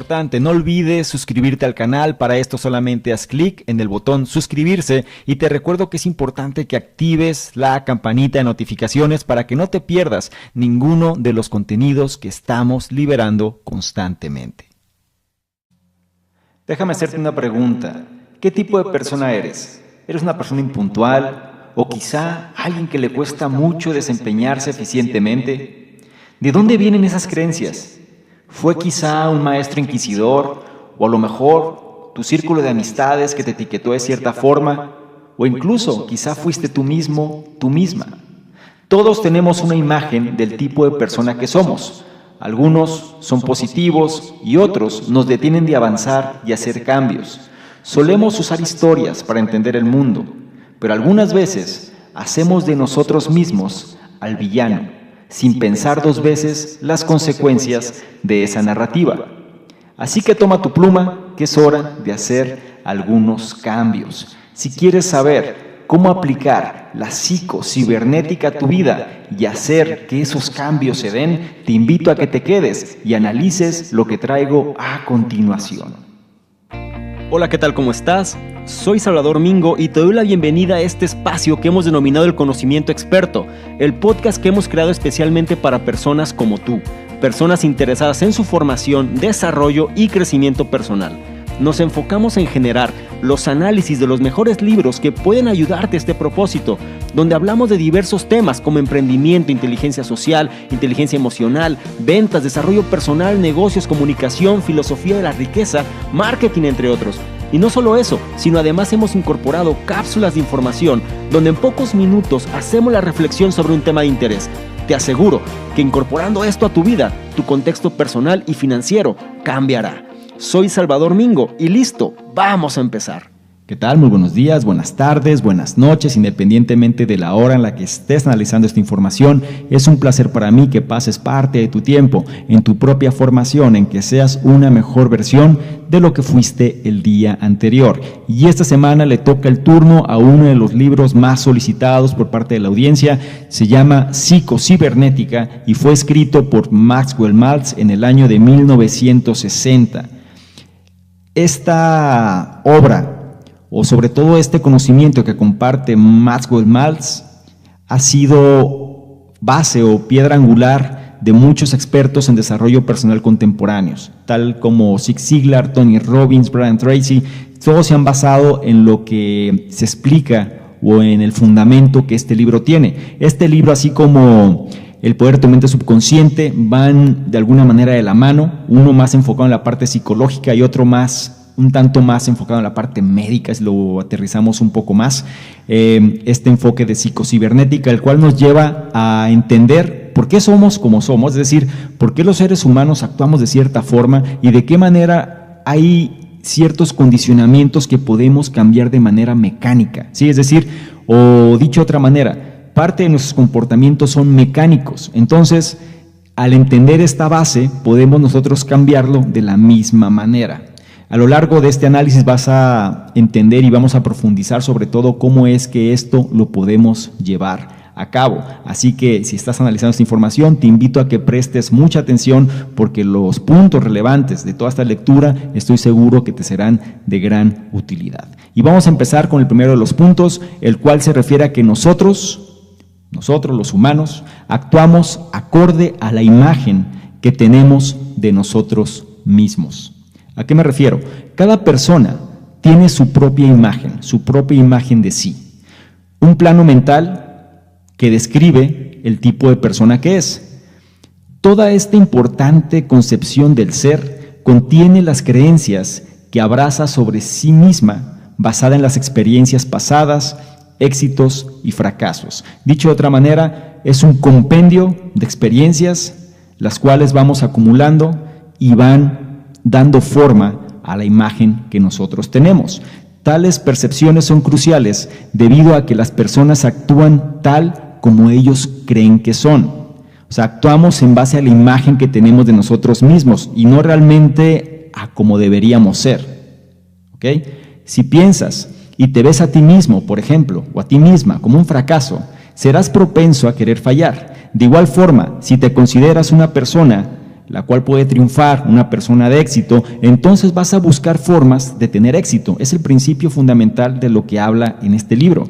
importante, no olvides suscribirte al canal. Para esto solamente haz clic en el botón suscribirse y te recuerdo que es importante que actives la campanita de notificaciones para que no te pierdas ninguno de los contenidos que estamos liberando constantemente. Déjame hacerte una pregunta. ¿Qué tipo de persona eres? ¿Eres una persona impuntual? ¿O quizá alguien que le cuesta mucho desempeñarse eficientemente? ¿De dónde vienen esas creencias? ¿Fue quizá un maestro inquisidor? ¿O a lo mejor tu círculo de amistades que te etiquetó de cierta forma? ¿O incluso quizá fuiste tú mismo, tú misma? Todos tenemos una imagen del tipo de persona que somos. Algunos son positivos y otros nos detienen de avanzar y hacer cambios. Solemos usar historias para entender el mundo, pero algunas veces hacemos de nosotros mismos al villano, sin pensar dos veces las consecuencias de esa narrativa. Así que toma tu pluma, que es hora de hacer algunos cambios. Si quieres saber cómo aplicar la psicocibernética a tu vida y hacer que esos cambios se den, te invito a que te quedes y analices lo que traigo a continuación. Hola, ¿qué tal? ¿Cómo estás? Soy Salvador Mingo y te doy la bienvenida a este espacio que hemos denominado el Conocimiento Experto, el podcast que hemos creado especialmente para personas como tú, personas interesadas en su formación, desarrollo y crecimiento personal. Nos enfocamos en generar los análisis de los mejores libros que pueden ayudarte a este propósito, donde hablamos de diversos temas como emprendimiento, inteligencia social, inteligencia emocional, ventas, desarrollo personal, negocios, comunicación, filosofía de la riqueza, marketing, entre otros. Y no solo eso, sino además hemos incorporado cápsulas de información donde en pocos minutos hacemos la reflexión sobre un tema de interés. Te aseguro que incorporando esto a tu vida, tu contexto personal y financiero cambiará. Soy Salvador Mingo y listo, vamos a empezar. ¿Qué tal? Muy buenos días, buenas tardes, buenas noches, independientemente de la hora en la que estés analizando esta información. Es un placer para mí que pases parte de tu tiempo en tu propia formación, en que seas una mejor versión de lo que fuiste el día anterior. Y esta semana le toca el turno a uno de los libros más solicitados por parte de la audiencia. Se llama Psicocibernética y fue escrito por Maxwell Maltz en el año de 1960. Esta obra, o sobre todo este conocimiento que comparte Maxwell Maltz, ha sido base o piedra angular de muchos expertos en desarrollo personal contemporáneos, tal como Zig Ziglar, Tony Robbins, Brian Tracy. Todos se han basado en lo que se explica o en el fundamento que este libro tiene. Este libro, así como El poder de tu mente subconsciente, van de alguna manera de la mano, uno más enfocado en la parte psicológica y otro un tanto más enfocado en la parte médica, si lo aterrizamos un poco más, este enfoque de psicocibernética, el cual nos lleva a entender por qué somos como somos, es decir, por qué los seres humanos actuamos de cierta forma y de qué manera hay ciertos condicionamientos que podemos cambiar de manera mecánica, ¿sí? Es decir, o dicho de otra manera, parte de nuestros comportamientos son mecánicos. Entonces, al entender esta base, podemos nosotros cambiarlo de la misma manera. A lo largo de este análisis vas a entender y vamos a profundizar sobre todo cómo es que esto lo podemos llevar a cabo. Así que si estás analizando esta información, te invito a que prestes mucha atención porque los puntos relevantes de toda esta lectura estoy seguro que te serán de gran utilidad. Y vamos a empezar con el primero de los puntos, el cual se refiere a que nosotros los humanos, actuamos acorde a la imagen que tenemos de nosotros mismos. ¿A qué me refiero? Cada persona tiene su propia imagen de sí. Un plano mental que describe el tipo de persona que es. Toda esta importante concepción del ser contiene las creencias que abraza sobre sí misma, basada en las experiencias pasadas, éxitos y fracasos. Dicho de otra manera, es un compendio de experiencias, las cuales vamos acumulando y van dando forma a la imagen que nosotros tenemos. Tales percepciones son cruciales debido a que las personas actúan tal como ellos creen que son. O sea, actuamos en base a la imagen que tenemos de nosotros mismos y no realmente a como deberíamos ser. ¿Ok? Si piensas y te ves a ti mismo, por ejemplo, o a ti misma como un fracaso, serás propenso a querer fallar. De igual forma, si te consideras una persona la cual puede triunfar, una persona de éxito, entonces vas a buscar formas de tener éxito. Es el principio fundamental de lo que habla en este libro.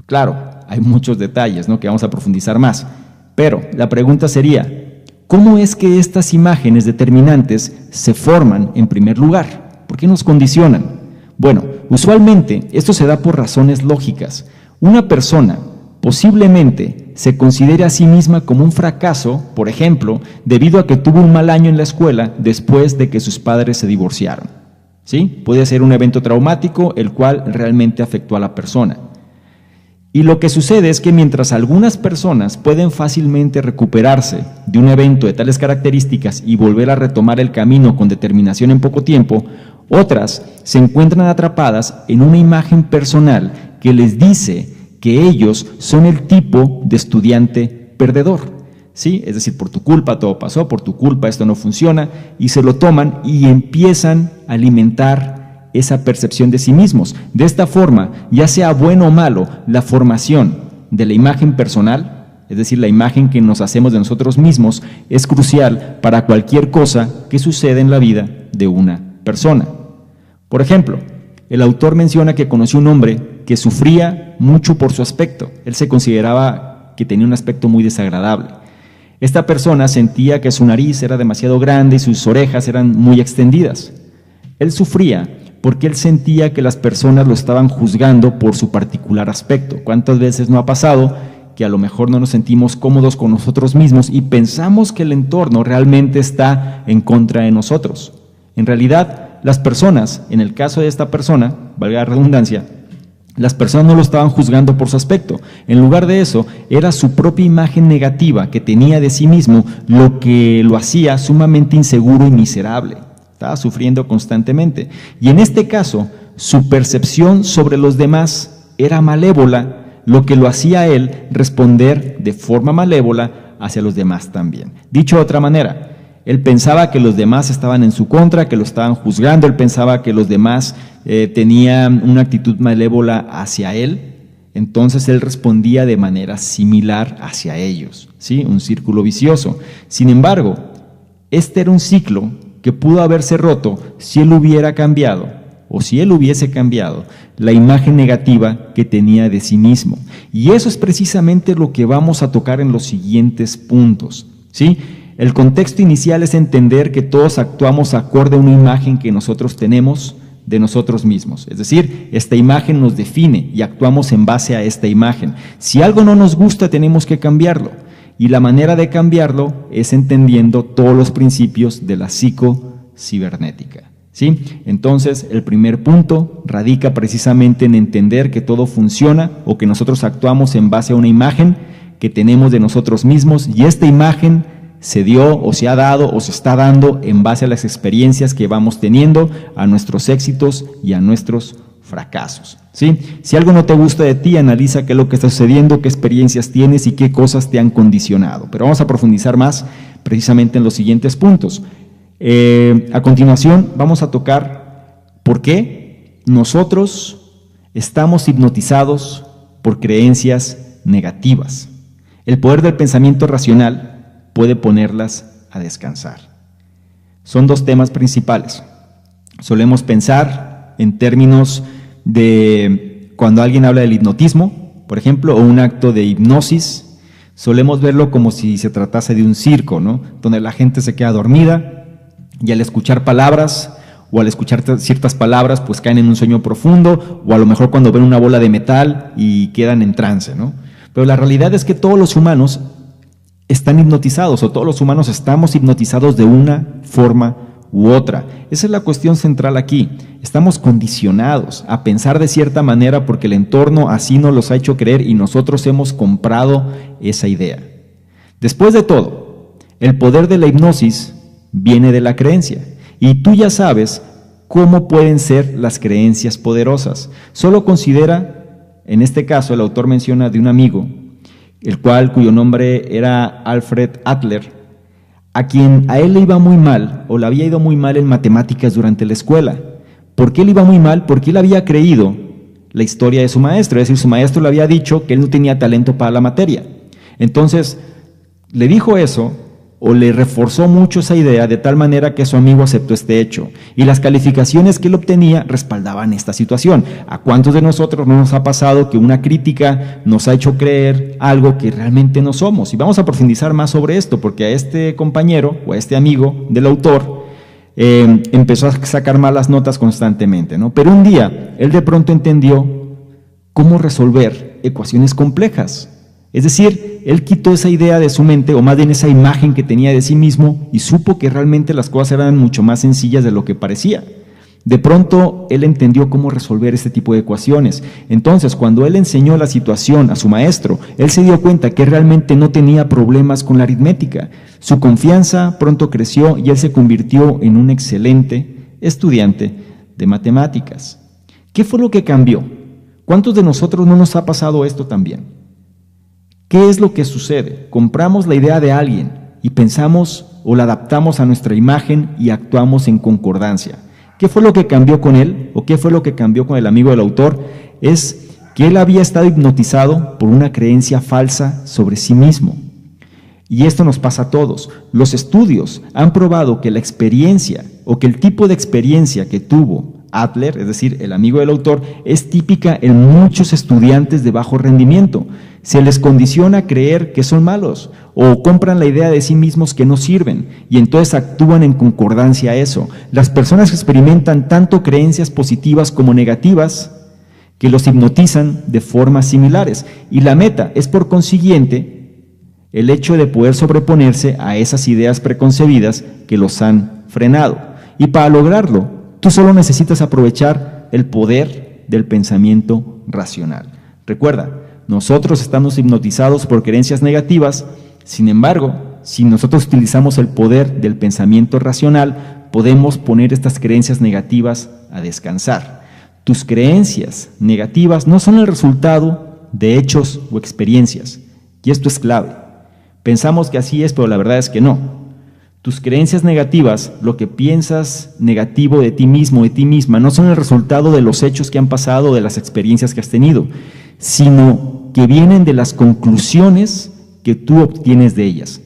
Claro, hay muchos detalles, ¿no?, que vamos a profundizar más, pero la pregunta sería, ¿cómo es que estas imágenes determinantes se forman en primer lugar? ¿Por qué nos condicionan? Bueno, usualmente esto se da por razones lógicas. Una persona posiblemente se considere a sí misma como un fracaso, por ejemplo, debido a que tuvo un mal año en la escuela después de que sus padres se divorciaron. ¿Sí? Puede ser un evento traumático el cual realmente afectó a la persona. Y lo que sucede es que mientras algunas personas pueden fácilmente recuperarse de un evento de tales características y volver a retomar el camino con determinación en poco tiempo, otras se encuentran atrapadas en una imagen personal que les dice que ellos son el tipo de estudiante perdedor, ¿sí? Es decir, por tu culpa todo pasó, por tu culpa esto no funciona, y se lo toman y empiezan a alimentar esa percepción de sí mismos. De esta forma, ya sea bueno o malo, la formación de la imagen personal, es decir, la imagen que nos hacemos de nosotros mismos, es crucial para cualquier cosa que suceda en la vida de una persona. Por ejemplo, el autor menciona que conoció un hombre que sufría mucho por su aspecto. Él se consideraba que tenía un aspecto muy desagradable. Esta persona sentía que su nariz era demasiado grande y sus orejas eran muy extendidas. Él sufría porque él sentía que las personas lo estaban juzgando por su particular aspecto. ¿Cuántas veces no ha pasado que a lo mejor no nos sentimos cómodos con nosotros mismos y pensamos que el entorno realmente está en contra de nosotros? En realidad, las personas, en el caso de esta persona, valga la redundancia, las personas no lo estaban juzgando por su aspecto. En lugar de eso, era su propia imagen negativa que tenía de sí mismo lo que lo hacía sumamente inseguro y miserable. Estaba sufriendo constantemente. Y en este caso, su percepción sobre los demás era malévola, lo que lo hacía a él responder de forma malévola hacia los demás también. Dicho de otra manera, él pensaba que los demás estaban en su contra, que lo estaban juzgando, él pensaba que los demás tenían una actitud malévola hacia él, entonces él respondía de manera similar hacia ellos, ¿sí? Un círculo vicioso. Sin embargo, este era un ciclo que pudo haberse roto si él hubiera cambiado, o si él hubiese cambiado, la imagen negativa que tenía de sí mismo. Y eso es precisamente lo que vamos a tocar en los siguientes puntos, ¿sí? El contexto inicial es entender que todos actuamos acorde a una imagen que nosotros tenemos de nosotros mismos. Es decir, esta imagen nos define y actuamos en base a esta imagen. Si algo no nos gusta, tenemos que cambiarlo. Y la manera de cambiarlo es entendiendo todos los principios de la psicocibernética, ¿sí? Entonces, el primer punto radica precisamente en entender que todo funciona o que nosotros actuamos en base a una imagen que tenemos de nosotros mismos, y esta imagen se dio o se ha dado o se está dando en base a las experiencias que vamos teniendo, a nuestros éxitos y a nuestros fracasos, ¿sí? Si algo no te gusta de ti, analiza qué es lo que está sucediendo, qué experiencias tienes y qué cosas te han condicionado. Pero vamos a profundizar más precisamente en los siguientes puntos. A continuación vamos a tocar por qué nosotros estamos hipnotizados por creencias negativas. El poder del pensamiento racional puede ponerlas a descansar. Son dos temas principales. Solemos pensar en términos de cuando alguien habla del hipnotismo, por ejemplo, o un acto de hipnosis, solemos verlo como si se tratase de un circo, ¿no? Donde la gente se queda dormida y al escuchar palabras o al escuchar ciertas palabras pues caen en un sueño profundo, o a lo mejor cuando ven una bola de metal y quedan en trance, ¿no? Pero la realidad es que todos los humanos están hipnotizados, o todos los humanos estamos hipnotizados de una forma u otra. Esa es la cuestión central aquí. Estamos condicionados a pensar de cierta manera porque el entorno así nos los ha hecho creer y nosotros hemos comprado esa idea. Después de todo, el poder de la hipnosis viene de la creencia, y tú ya sabes cómo pueden ser las creencias poderosas. Solo considera, en este caso el autor menciona de un amigo, cuyo nombre era Alfred Adler, a quien a él le iba muy mal, o le había ido muy mal en matemáticas durante la escuela. ¿Por qué le iba muy mal? Porque él había creído la historia de su maestro, es decir, su maestro le había dicho que él no tenía talento para la materia. Entonces, le dijo eso, o le reforzó mucho esa idea de tal manera que su amigo aceptó este hecho. Y las calificaciones que él obtenía respaldaban esta situación. ¿A cuántos de nosotros no nos ha pasado que una crítica nos ha hecho creer algo que realmente no somos? Y vamos a profundizar más sobre esto, porque a este compañero o a este amigo del autor empezó a sacar malas notas constantemente, ¿no? Pero un día él de pronto entendió cómo resolver ecuaciones complejas. Es decir, él quitó esa idea de su mente, o más bien esa imagen que tenía de sí mismo, y supo que realmente las cosas eran mucho más sencillas de lo que parecía. De pronto, él entendió cómo resolver este tipo de ecuaciones. Entonces, cuando él enseñó la situación a su maestro, él se dio cuenta que realmente no tenía problemas con la aritmética. Su confianza pronto creció y él se convirtió en un excelente estudiante de matemáticas. ¿Qué fue lo que cambió? ¿Cuántos de nosotros no nos ha pasado esto también? ¿Qué es lo que sucede? Compramos la idea de alguien y pensamos o la adaptamos a nuestra imagen y actuamos en concordancia. ¿Qué fue lo que cambió con él o qué fue lo que cambió con el amigo del autor? Es que él había estado hipnotizado por una creencia falsa sobre sí mismo. Y esto nos pasa a todos. Los estudios han probado que la experiencia o que el tipo de experiencia que tuvo Adler, es decir, el amigo del autor, es típica en muchos estudiantes de bajo rendimiento. Se les condiciona a creer que son malos o compran la idea de sí mismos que no sirven y entonces actúan en concordancia a eso. Las personas experimentan tanto creencias positivas como negativas que los hipnotizan de formas similares y la meta es por consiguiente el hecho de poder sobreponerse a esas ideas preconcebidas que los han frenado. Y para lograrlo, tú solo necesitas aprovechar el poder del pensamiento racional. Recuerda, nosotros estamos hipnotizados por creencias negativas, sin embargo, si nosotros utilizamos el poder del pensamiento racional, podemos poner estas creencias negativas a descansar. Tus creencias negativas no son el resultado de hechos o experiencias, y esto es clave. Pensamos que así es, pero la verdad es que no. Tus creencias negativas, lo que piensas negativo de ti mismo, de ti misma, no son el resultado de los hechos que han pasado o de las experiencias que has tenido, sino que vienen de las conclusiones que tú obtienes de ellas.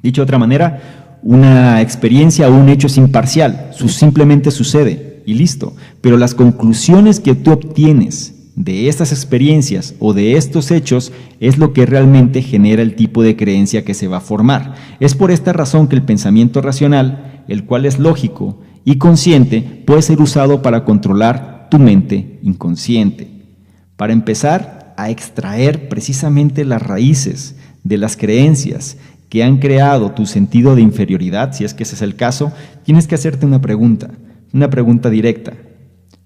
Dicho de otra manera, una experiencia o un hecho es imparcial, simplemente sucede y listo, pero las conclusiones que tú obtienes de estas experiencias o de estos hechos es lo que realmente genera el tipo de creencia que se va a formar. Es por esta razón que el pensamiento racional, el cual es lógico y consciente, puede ser usado para controlar tu mente inconsciente. Para empezar a extraer precisamente las raíces de las creencias que han creado tu sentido de inferioridad, si es que ese es el caso, tienes que hacerte una pregunta directa.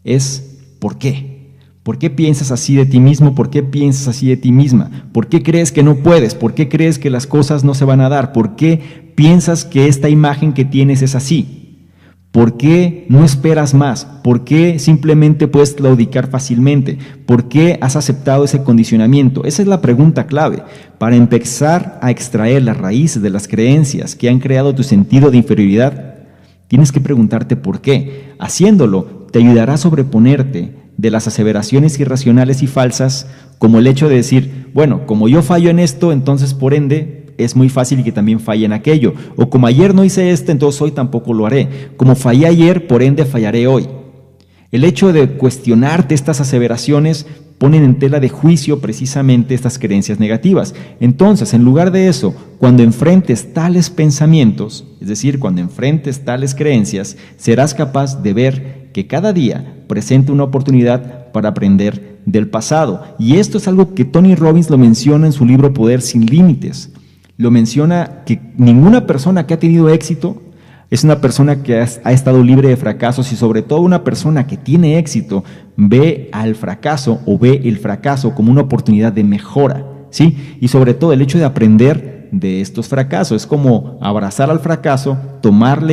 Es ¿por qué? ¿Por qué piensas así de ti mismo? ¿Por qué piensas así de ti misma? ¿Por qué crees que no puedes? ¿Por qué crees que las cosas no se van a dar? ¿Por qué piensas que esta imagen que tienes es así? ¿Por qué no esperas más? ¿Por qué simplemente puedes claudicar fácilmente? ¿Por qué has aceptado ese condicionamiento? Esa es la pregunta clave. Para empezar a extraer las raíces de las creencias que han creado tu sentido de inferioridad, tienes que preguntarte por qué. Haciéndolo, te ayudará a sobreponerte de las aseveraciones irracionales y falsas, como el hecho de decir, bueno, como yo fallo en esto, entonces por ende es muy fácil que también falle en aquello. O como ayer no hice esto, entonces hoy tampoco lo haré. Como fallé ayer, por ende fallaré hoy. El hecho de cuestionarte estas aseveraciones ponen en tela de juicio precisamente estas creencias negativas. Entonces, en lugar de eso, cuando enfrentes tales pensamientos, es decir, cuando enfrentes tales creencias, serás capaz de ver que cada día presenta una oportunidad para aprender del pasado. Y esto es algo que Tony Robbins lo menciona en su libro Poder sin Límites. Lo menciona que ninguna persona que ha tenido éxito es una persona que ha estado libre de fracasos y sobre todo una persona que tiene éxito ve al fracaso o ve el fracaso como una oportunidad de mejora, ¿sí? Y sobre todo el hecho de aprender de estos fracasos. Es como abrazar al fracaso, tomar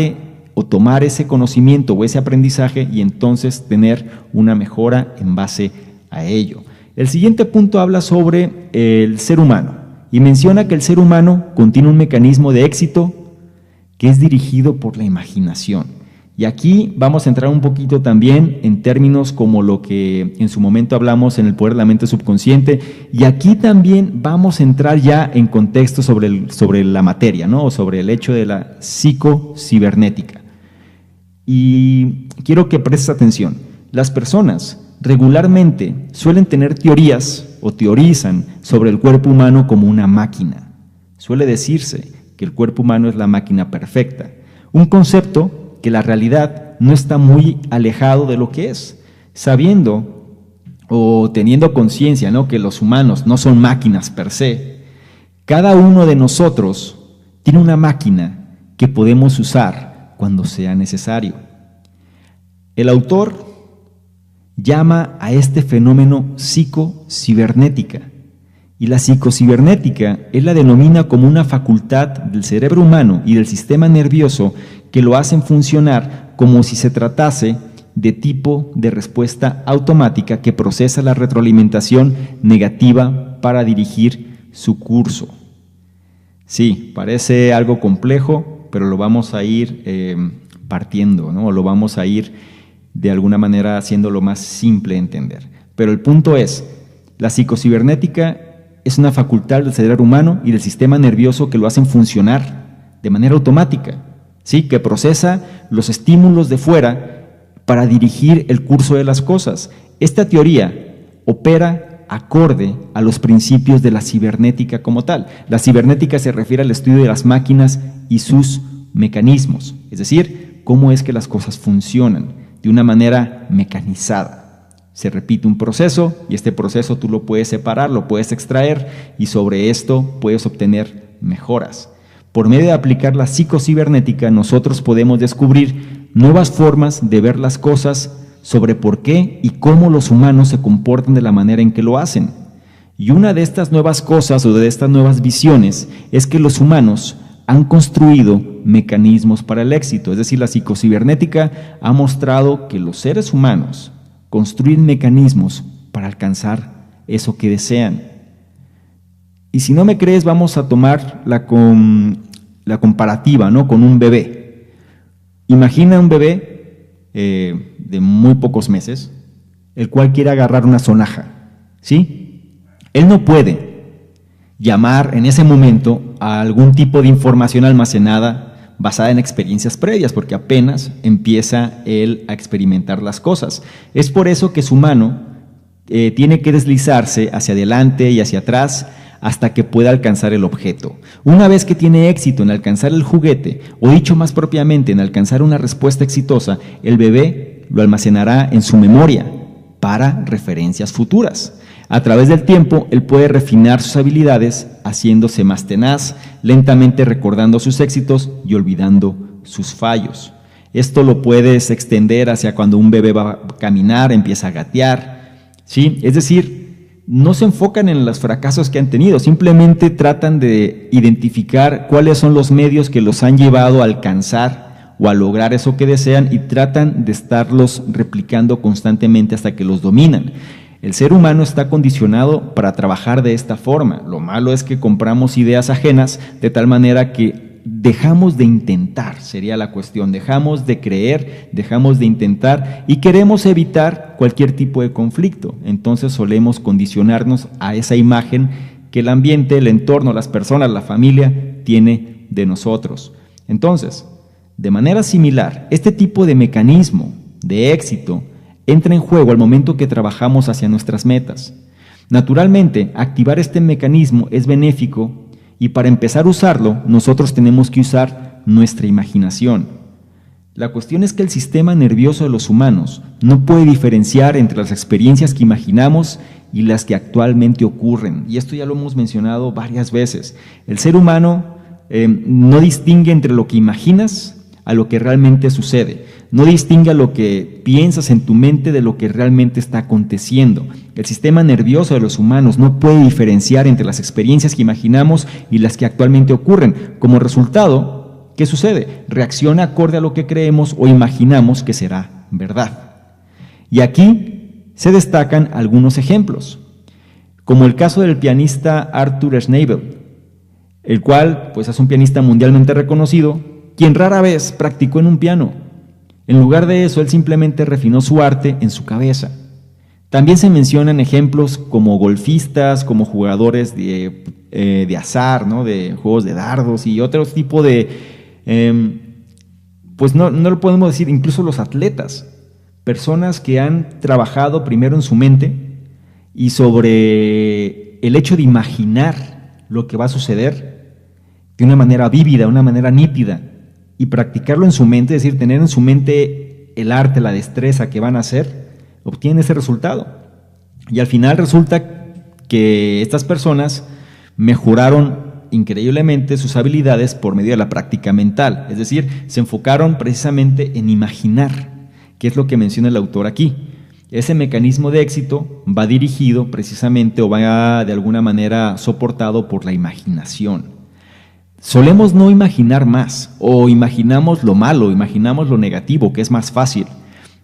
ese conocimiento o ese aprendizaje y entonces tener una mejora en base a ello. El siguiente punto habla sobre el ser humano y menciona que el ser humano contiene un mecanismo de éxito que es dirigido por la imaginación. Y aquí vamos a entrar un poquito también en términos como lo que en su momento hablamos en el poder de la mente subconsciente, y aquí también vamos a entrar ya en contexto sobre la materia, ¿no? O sobre el hecho de la psicocibernética. Y quiero que prestes atención. Las personas regularmente suelen tener teorías o teorizan sobre el cuerpo humano como una máquina. Suele decirse que el cuerpo humano es la máquina perfecta, un concepto que la realidad no está muy alejado de lo que es, sabiendo o teniendo conciencia, ¿no?, que los humanos no son máquinas per se. Cada uno de nosotros tiene una máquina que podemos usar cuando sea necesario. El autor llama a este fenómeno psicocibernética, y la psicocibernética él la denomina como una facultad del cerebro humano y del sistema nervioso que lo hacen funcionar como si se tratase de tipo de respuesta automática que procesa la retroalimentación negativa para dirigir su curso. Sí, parece algo complejo, pero lo vamos a ir partiendo, ¿no? Lo vamos a ir de alguna manera haciéndolo más simple de entender. Pero el punto es, la psicocibernética es una facultad del cerebro humano y del sistema nervioso que lo hacen funcionar de manera automática, ¿sí?, que procesa los estímulos de fuera para dirigir el curso de las cosas. Esta teoría opera acorde a los principios de la cibernética como tal. La cibernética se refiere al estudio de las máquinas y sus mecanismos, es decir, cómo es que las cosas funcionan de una manera mecanizada. Se repite un proceso y este proceso tú lo puedes separar, lo puedes extraer y sobre esto puedes obtener mejoras. Por medio de aplicar la psicocibernética nosotros podemos descubrir nuevas formas de ver las cosas sobre por qué y cómo los humanos se comportan de la manera en que lo hacen. Y una de estas nuevas cosas o de estas nuevas visiones es que los humanos han construido mecanismos para el éxito. Es decir, la psicocibernética ha mostrado que los seres humanos construyen mecanismos para alcanzar eso que desean. Y si no me crees, vamos a tomar la comparativa, ¿no?, con un bebé. Imagina un bebé de muy pocos meses, el cual quiere agarrar una sonaja, ¿sí? Él no puede llamar en ese momento a algún tipo de información almacenada basada en experiencias previas, porque apenas empieza él a experimentar las cosas. Es por eso que su mano tiene que deslizarse hacia adelante y hacia atrás hasta que pueda alcanzar el objeto. Una vez que tiene éxito en alcanzar el juguete, o dicho más propiamente, en alcanzar una respuesta exitosa, el bebé lo almacenará en su memoria para referencias futuras. A través del tiempo, él puede refinar sus habilidades, haciéndose más tenaz, lentamente recordando sus éxitos y olvidando sus fallos. Esto lo puedes extender hacia cuando un bebé va a caminar, empieza a gatear, ¿sí? Es decir, no se enfocan en los fracasos que han tenido, simplemente tratan de identificar cuáles son los medios que los han llevado a alcanzar o a lograr eso que desean y tratan de estarlos replicando constantemente hasta que los dominan. El ser humano está condicionado para trabajar de esta forma. Lo malo es que compramos ideas ajenas de tal manera que dejamos de intentar, sería la cuestión. Dejamos de creer, dejamos de intentar y queremos evitar cualquier tipo de conflicto. Entonces solemos condicionarnos a esa imagen que el ambiente, el entorno, las personas, la familia tiene de nosotros. Entonces, de manera similar, este tipo de mecanismo de éxito entra en juego al momento que trabajamos hacia nuestras metas. Naturalmente, activar este mecanismo es benéfico y para empezar a usarlo, nosotros tenemos que usar nuestra imaginación. La cuestión es que el sistema nervioso de los humanos no puede diferenciar entre las experiencias que imaginamos y las que actualmente ocurren. Y esto ya lo hemos mencionado varias veces. El ser humano no distingue entre lo que imaginas a lo que realmente sucede. No distinga lo que piensas en tu mente de lo que realmente está aconteciendo. El sistema nervioso de los humanos no puede diferenciar entre las experiencias que imaginamos y las que actualmente ocurren. Como resultado, ¿qué sucede? Reacciona acorde a lo que creemos o imaginamos que será verdad. Y aquí se destacan algunos ejemplos, como el caso del pianista Arthur Schnabel, el cual pues, es un pianista mundialmente reconocido, quien rara vez practicó en un piano. En lugar de eso, él simplemente refinó su arte en su cabeza. También se mencionan ejemplos como golfistas, como jugadores de azar, ¿no? De juegos de dardos y otro tipo de... pues no lo podemos decir, incluso los atletas, personas que han trabajado primero en su mente y sobre el hecho de imaginar lo que va a suceder de una manera vívida, una manera nítida, y practicarlo en su mente, es decir, tener en su mente el arte, la destreza que van a hacer, obtienen ese resultado. Y al final resulta que estas personas mejoraron increíblemente sus habilidades por medio de la práctica mental, es decir, se enfocaron precisamente en imaginar, que es lo que menciona el autor aquí. Ese mecanismo de éxito va dirigido precisamente o va de alguna manera soportado por la imaginación. Solemos no imaginar más, o imaginamos lo malo, imaginamos lo negativo, que es más fácil.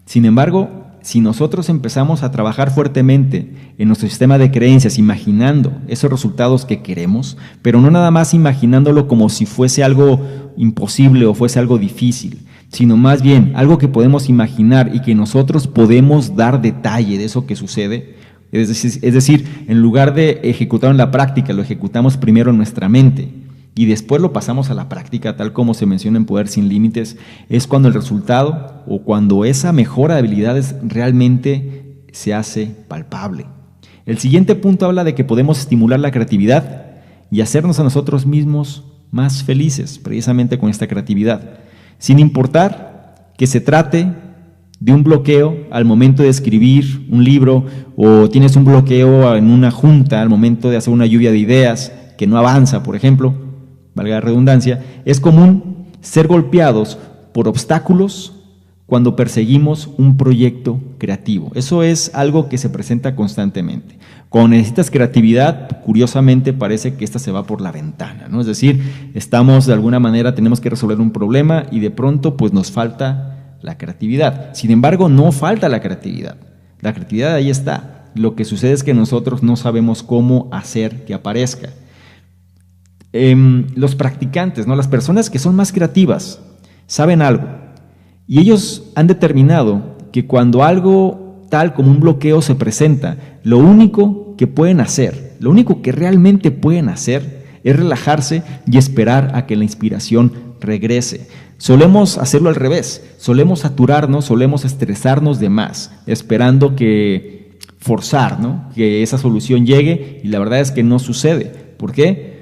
Sin embargo, si nosotros empezamos a trabajar fuertemente en nuestro sistema de creencias, imaginando esos resultados que queremos, pero no nada más imaginándolo como si fuese algo imposible o fuese algo difícil, sino más bien algo que podemos imaginar y que nosotros podemos dar detalle de eso que sucede. Es decir, en lugar de ejecutarlo en la práctica, lo ejecutamos primero en nuestra mente y después lo pasamos a la práctica, tal como se menciona en Poder Sin Límites, es cuando el resultado o cuando esa mejora de habilidades realmente se hace palpable. El siguiente punto habla de que podemos estimular la creatividad y hacernos a nosotros mismos más felices, precisamente con esta creatividad, sin importar que se trate de un bloqueo al momento de escribir un libro o tienes un bloqueo en una junta al momento de hacer una lluvia de ideas que no avanza, por ejemplo, valga la redundancia. Es común ser golpeados por obstáculos cuando perseguimos un proyecto creativo. Eso es algo que se presenta constantemente. Cuando necesitas creatividad, curiosamente parece que esta se va por la ventana, ¿no? Es decir, estamos de alguna manera, tenemos que resolver un problema y de pronto pues nos falta la creatividad. Sin embargo, no falta la creatividad. La creatividad ahí está. Lo que sucede es que nosotros no sabemos cómo hacer que aparezca. Los practicantes, ¿no? Las personas que son más creativas saben algo y ellos han determinado que cuando algo tal como un bloqueo se presenta, lo único que pueden hacer, lo único que realmente pueden hacer es relajarse y esperar a que la inspiración regrese. Solemos hacerlo al revés, solemos saturarnos, solemos estresarnos de más, esperando que forzar, ¿no? Que esa solución llegue y la verdad es que no sucede. ¿Por qué?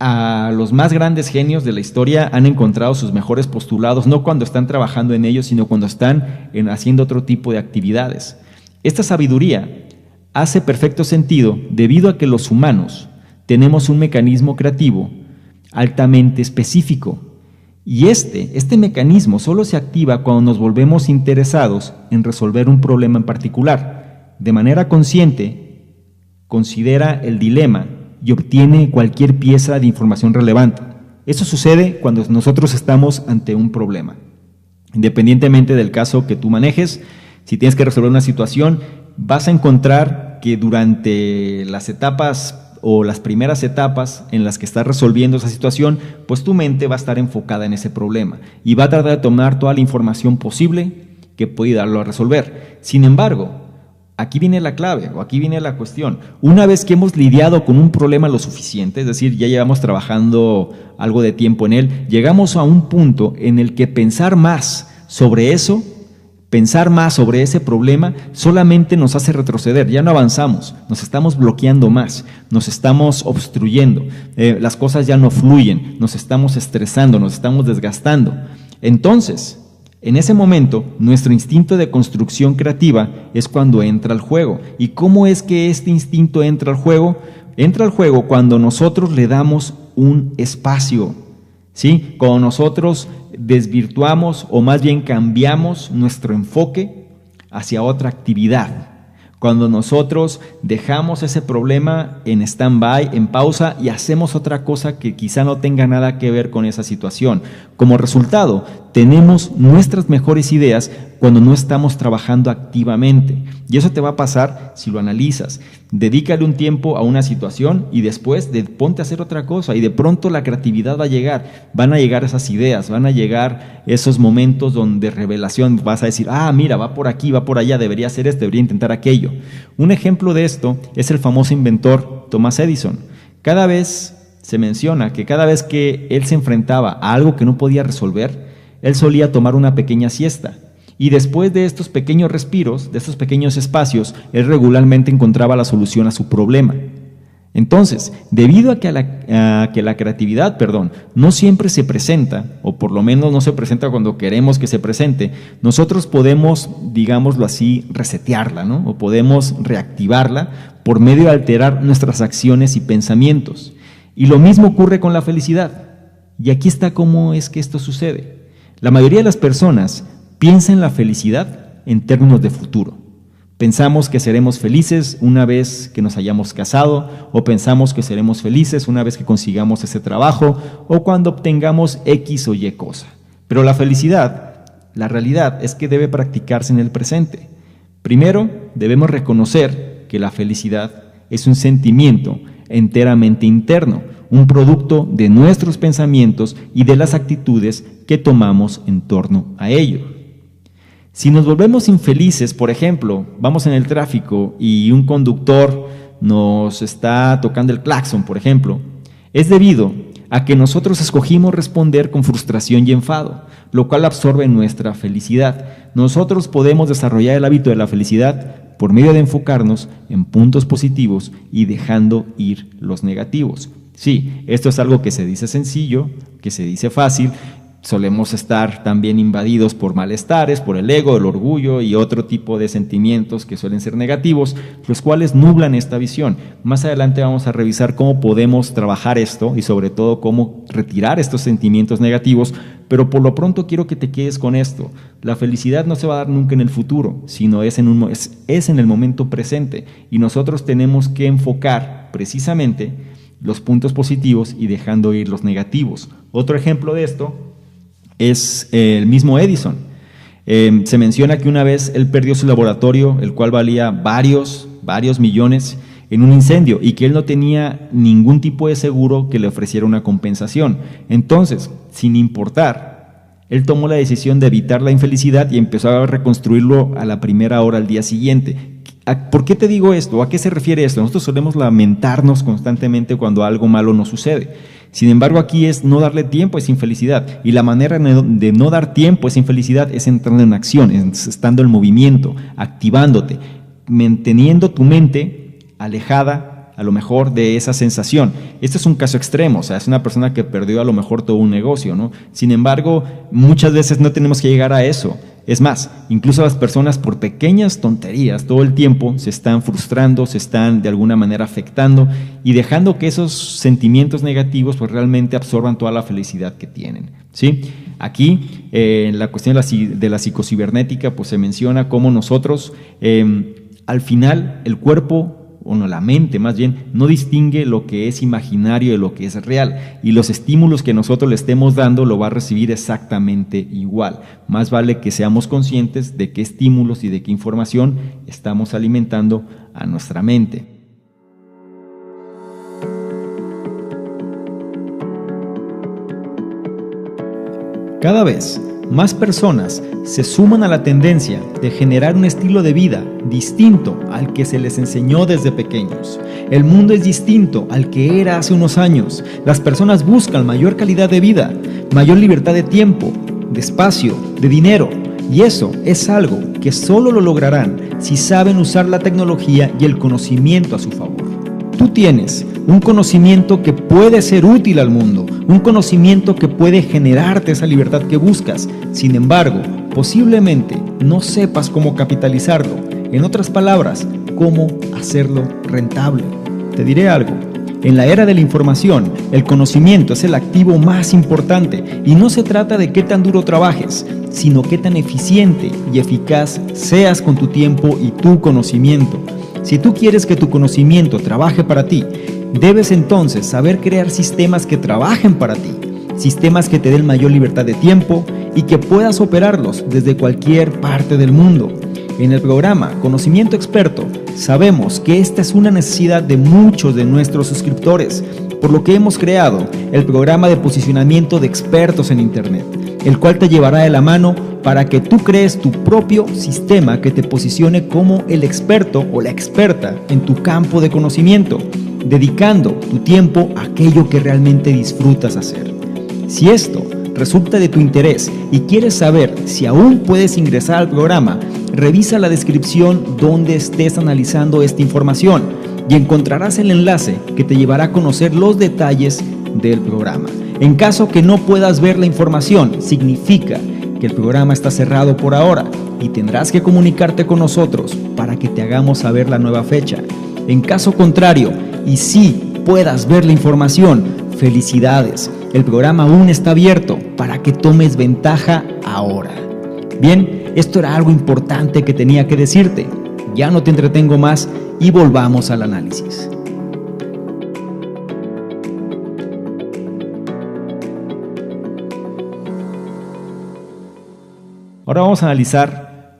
A los más grandes genios de la historia han encontrado sus mejores postulados, no cuando están trabajando en ellos, sino cuando están haciendo otro tipo de actividades. Esta sabiduría hace perfecto sentido debido a que los humanos tenemos un mecanismo creativo altamente específico. Y este mecanismo solo se activa cuando nos volvemos interesados en resolver un problema en particular. De manera consciente, considera el dilema y obtiene cualquier pieza de información relevante. Eso sucede cuando nosotros estamos ante un problema. Independientemente del caso que tú manejes, si tienes que resolver una situación, vas a encontrar que durante las etapas o las primeras etapas en las que estás resolviendo esa situación, pues tu mente va a estar enfocada en ese problema y va a tratar de tomar toda la información posible que puede darlo a resolver. Sin embargo, aquí viene la clave o aquí viene la cuestión. Una vez que hemos lidiado con un problema lo suficiente, es decir, ya llevamos trabajando algo de tiempo en él, llegamos a un punto en el que pensar más sobre eso, pensar más sobre ese problema, solamente nos hace retroceder, ya no avanzamos, nos estamos bloqueando más, nos estamos obstruyendo, las cosas ya no fluyen, nos estamos estresando, nos estamos desgastando. Entonces, en ese momento, nuestro instinto de construcción creativa es cuando entra al juego. ¿Y cómo es que este instinto entra al juego? Entra al juego cuando nosotros le damos un espacio, ¿sí? Cuando nosotros desvirtuamos o más bien cambiamos nuestro enfoque hacia otra actividad. Cuando nosotros dejamos ese problema en stand-by, en pausa y hacemos otra cosa que quizá no tenga nada que ver con esa situación. Como resultado, tenemos nuestras mejores ideas cuando no estamos trabajando activamente. Y eso te va a pasar si lo analizas. Dedícale un tiempo a una situación y después ponte a hacer otra cosa y de pronto la creatividad va a llegar. Van a llegar esas ideas, van a llegar esos momentos de revelación. Vas a decir, mira, va por aquí, va por allá, debería hacer esto, debería intentar aquello. Un ejemplo de esto es el famoso inventor Thomas Edison. Se menciona que cada vez que él se enfrentaba a algo que no podía resolver, él solía tomar una pequeña siesta. Y después de estos pequeños respiros, de estos pequeños espacios, él regularmente encontraba la solución a su problema. Entonces, debido a que la creatividad, no siempre se presenta, o por lo menos no se presenta cuando queremos que se presente, nosotros podemos, digámoslo así, resetearla, ¿no? O podemos reactivarla por medio de alterar nuestras acciones y pensamientos. Y lo mismo ocurre con la felicidad. Y aquí está cómo es que esto sucede. La mayoría de las personas piensa en la felicidad en términos de futuro. Pensamos que seremos felices una vez que nos hayamos casado, o pensamos que seremos felices una vez que consigamos ese trabajo, o cuando obtengamos X o Y cosa. Pero la felicidad, la realidad es que debe practicarse en el presente. Primero, debemos reconocer que la felicidad es un sentimiento enteramente interno, un producto de nuestros pensamientos y de las actitudes que tomamos en torno a ello. Si nos volvemos infelices, por ejemplo, vamos en el tráfico y un conductor nos está tocando el claxon, por ejemplo, es debido a que nosotros escogimos responder con frustración y enfado, lo cual absorbe nuestra felicidad. Nosotros podemos desarrollar el hábito de la felicidad por medio de enfocarnos en puntos positivos y dejando ir los negativos. Sí, esto es algo que se dice sencillo, que se dice fácil. Solemos estar también invadidos por malestares, por el ego, el orgullo y otro tipo de sentimientos que suelen ser negativos, los cuales nublan esta visión. Más adelante vamos a revisar cómo podemos trabajar esto y sobre todo cómo retirar estos sentimientos negativos, pero por lo pronto quiero que te quedes con esto. La felicidad no se va a dar nunca en el futuro, sino es en el momento presente, y nosotros tenemos que enfocar precisamente los puntos positivos y dejando ir los negativos. Otro ejemplo de esto es el mismo Edison. Se menciona que una vez él perdió su laboratorio, el cual valía varios millones, en un incendio, y que él no tenía ningún tipo de seguro que le ofreciera una compensación. Entonces, sin importar, él tomó la decisión de evitar la infelicidad y empezó a reconstruirlo a la primera hora al día siguiente. ¿Por qué te digo esto? ¿A qué se refiere esto? Nosotros solemos lamentarnos constantemente cuando algo malo nos sucede. Sin embargo, aquí es no darle tiempo a esa infelicidad, y la manera de no dar tiempo a esa infelicidad es entrando en acción, estando en movimiento, activándote, manteniendo tu mente alejada a lo mejor de esa sensación. Este es un caso extremo, o sea, es una persona que perdió a lo mejor todo un negocio, ¿no? Sin embargo, muchas veces no tenemos que llegar a eso. Es más, incluso las personas por pequeñas tonterías todo el tiempo se están frustrando, se están de alguna manera afectando y dejando que esos sentimientos negativos pues realmente absorban toda la felicidad que tienen, ¿sí? Aquí, en la cuestión de la psicocibernética, pues se menciona cómo nosotros, al final, el cuerpo, o no, la mente más bien, no distingue lo que es imaginario de lo que es real, y los estímulos que nosotros le estemos dando lo va a recibir exactamente igual. Más vale que seamos conscientes de qué estímulos y de qué información estamos alimentando a nuestra mente. Cada vez más personas se suman a la tendencia de generar un estilo de vida distinto al que se les enseñó desde pequeños. El mundo es distinto al que era hace unos años. Las personas buscan mayor calidad de vida, mayor libertad de tiempo, de espacio, de dinero, y eso es algo que solo lo lograrán si saben usar la tecnología y el conocimiento a su favor. Tú tienes un conocimiento que puede ser útil al mundo, un conocimiento que puede generarte esa libertad que buscas. Sin embargo, posiblemente no sepas cómo capitalizarlo. En otras palabras, cómo hacerlo rentable. Te diré algo. En la era de la información, el conocimiento es el activo más importante, y no se trata de qué tan duro trabajes, sino qué tan eficiente y eficaz seas con tu tiempo y tu conocimiento. Si tú quieres que tu conocimiento trabaje para ti, debes entonces saber crear sistemas que trabajen para ti, sistemas que te den mayor libertad de tiempo y que puedas operarlos desde cualquier parte del mundo. En el programa Conocimiento Experto sabemos que esta es una necesidad de muchos de nuestros suscriptores, por lo que hemos creado el programa de posicionamiento de expertos en Internet, el cual te llevará de la mano para que tú crees tu propio sistema que te posicione como el experto o la experta en tu campo de conocimiento, dedicando tu tiempo a aquello que realmente disfrutas hacer. Si esto resulta de tu interés y quieres saber si aún puedes ingresar al programa, revisa la descripción donde estés analizando esta información y encontrarás el enlace que te llevará a conocer los detalles del programa. En caso que no puedas ver la información, significa que el programa está cerrado por ahora y tendrás que comunicarte con nosotros para que te hagamos saber la nueva fecha. En caso contrario, y si puedas ver la información, felicidades, el programa aún está abierto para que tomes ventaja ahora. Bien, esto era algo importante que tenía que decirte. Ya no te entretengo más y volvamos al análisis. Ahora vamos a analizar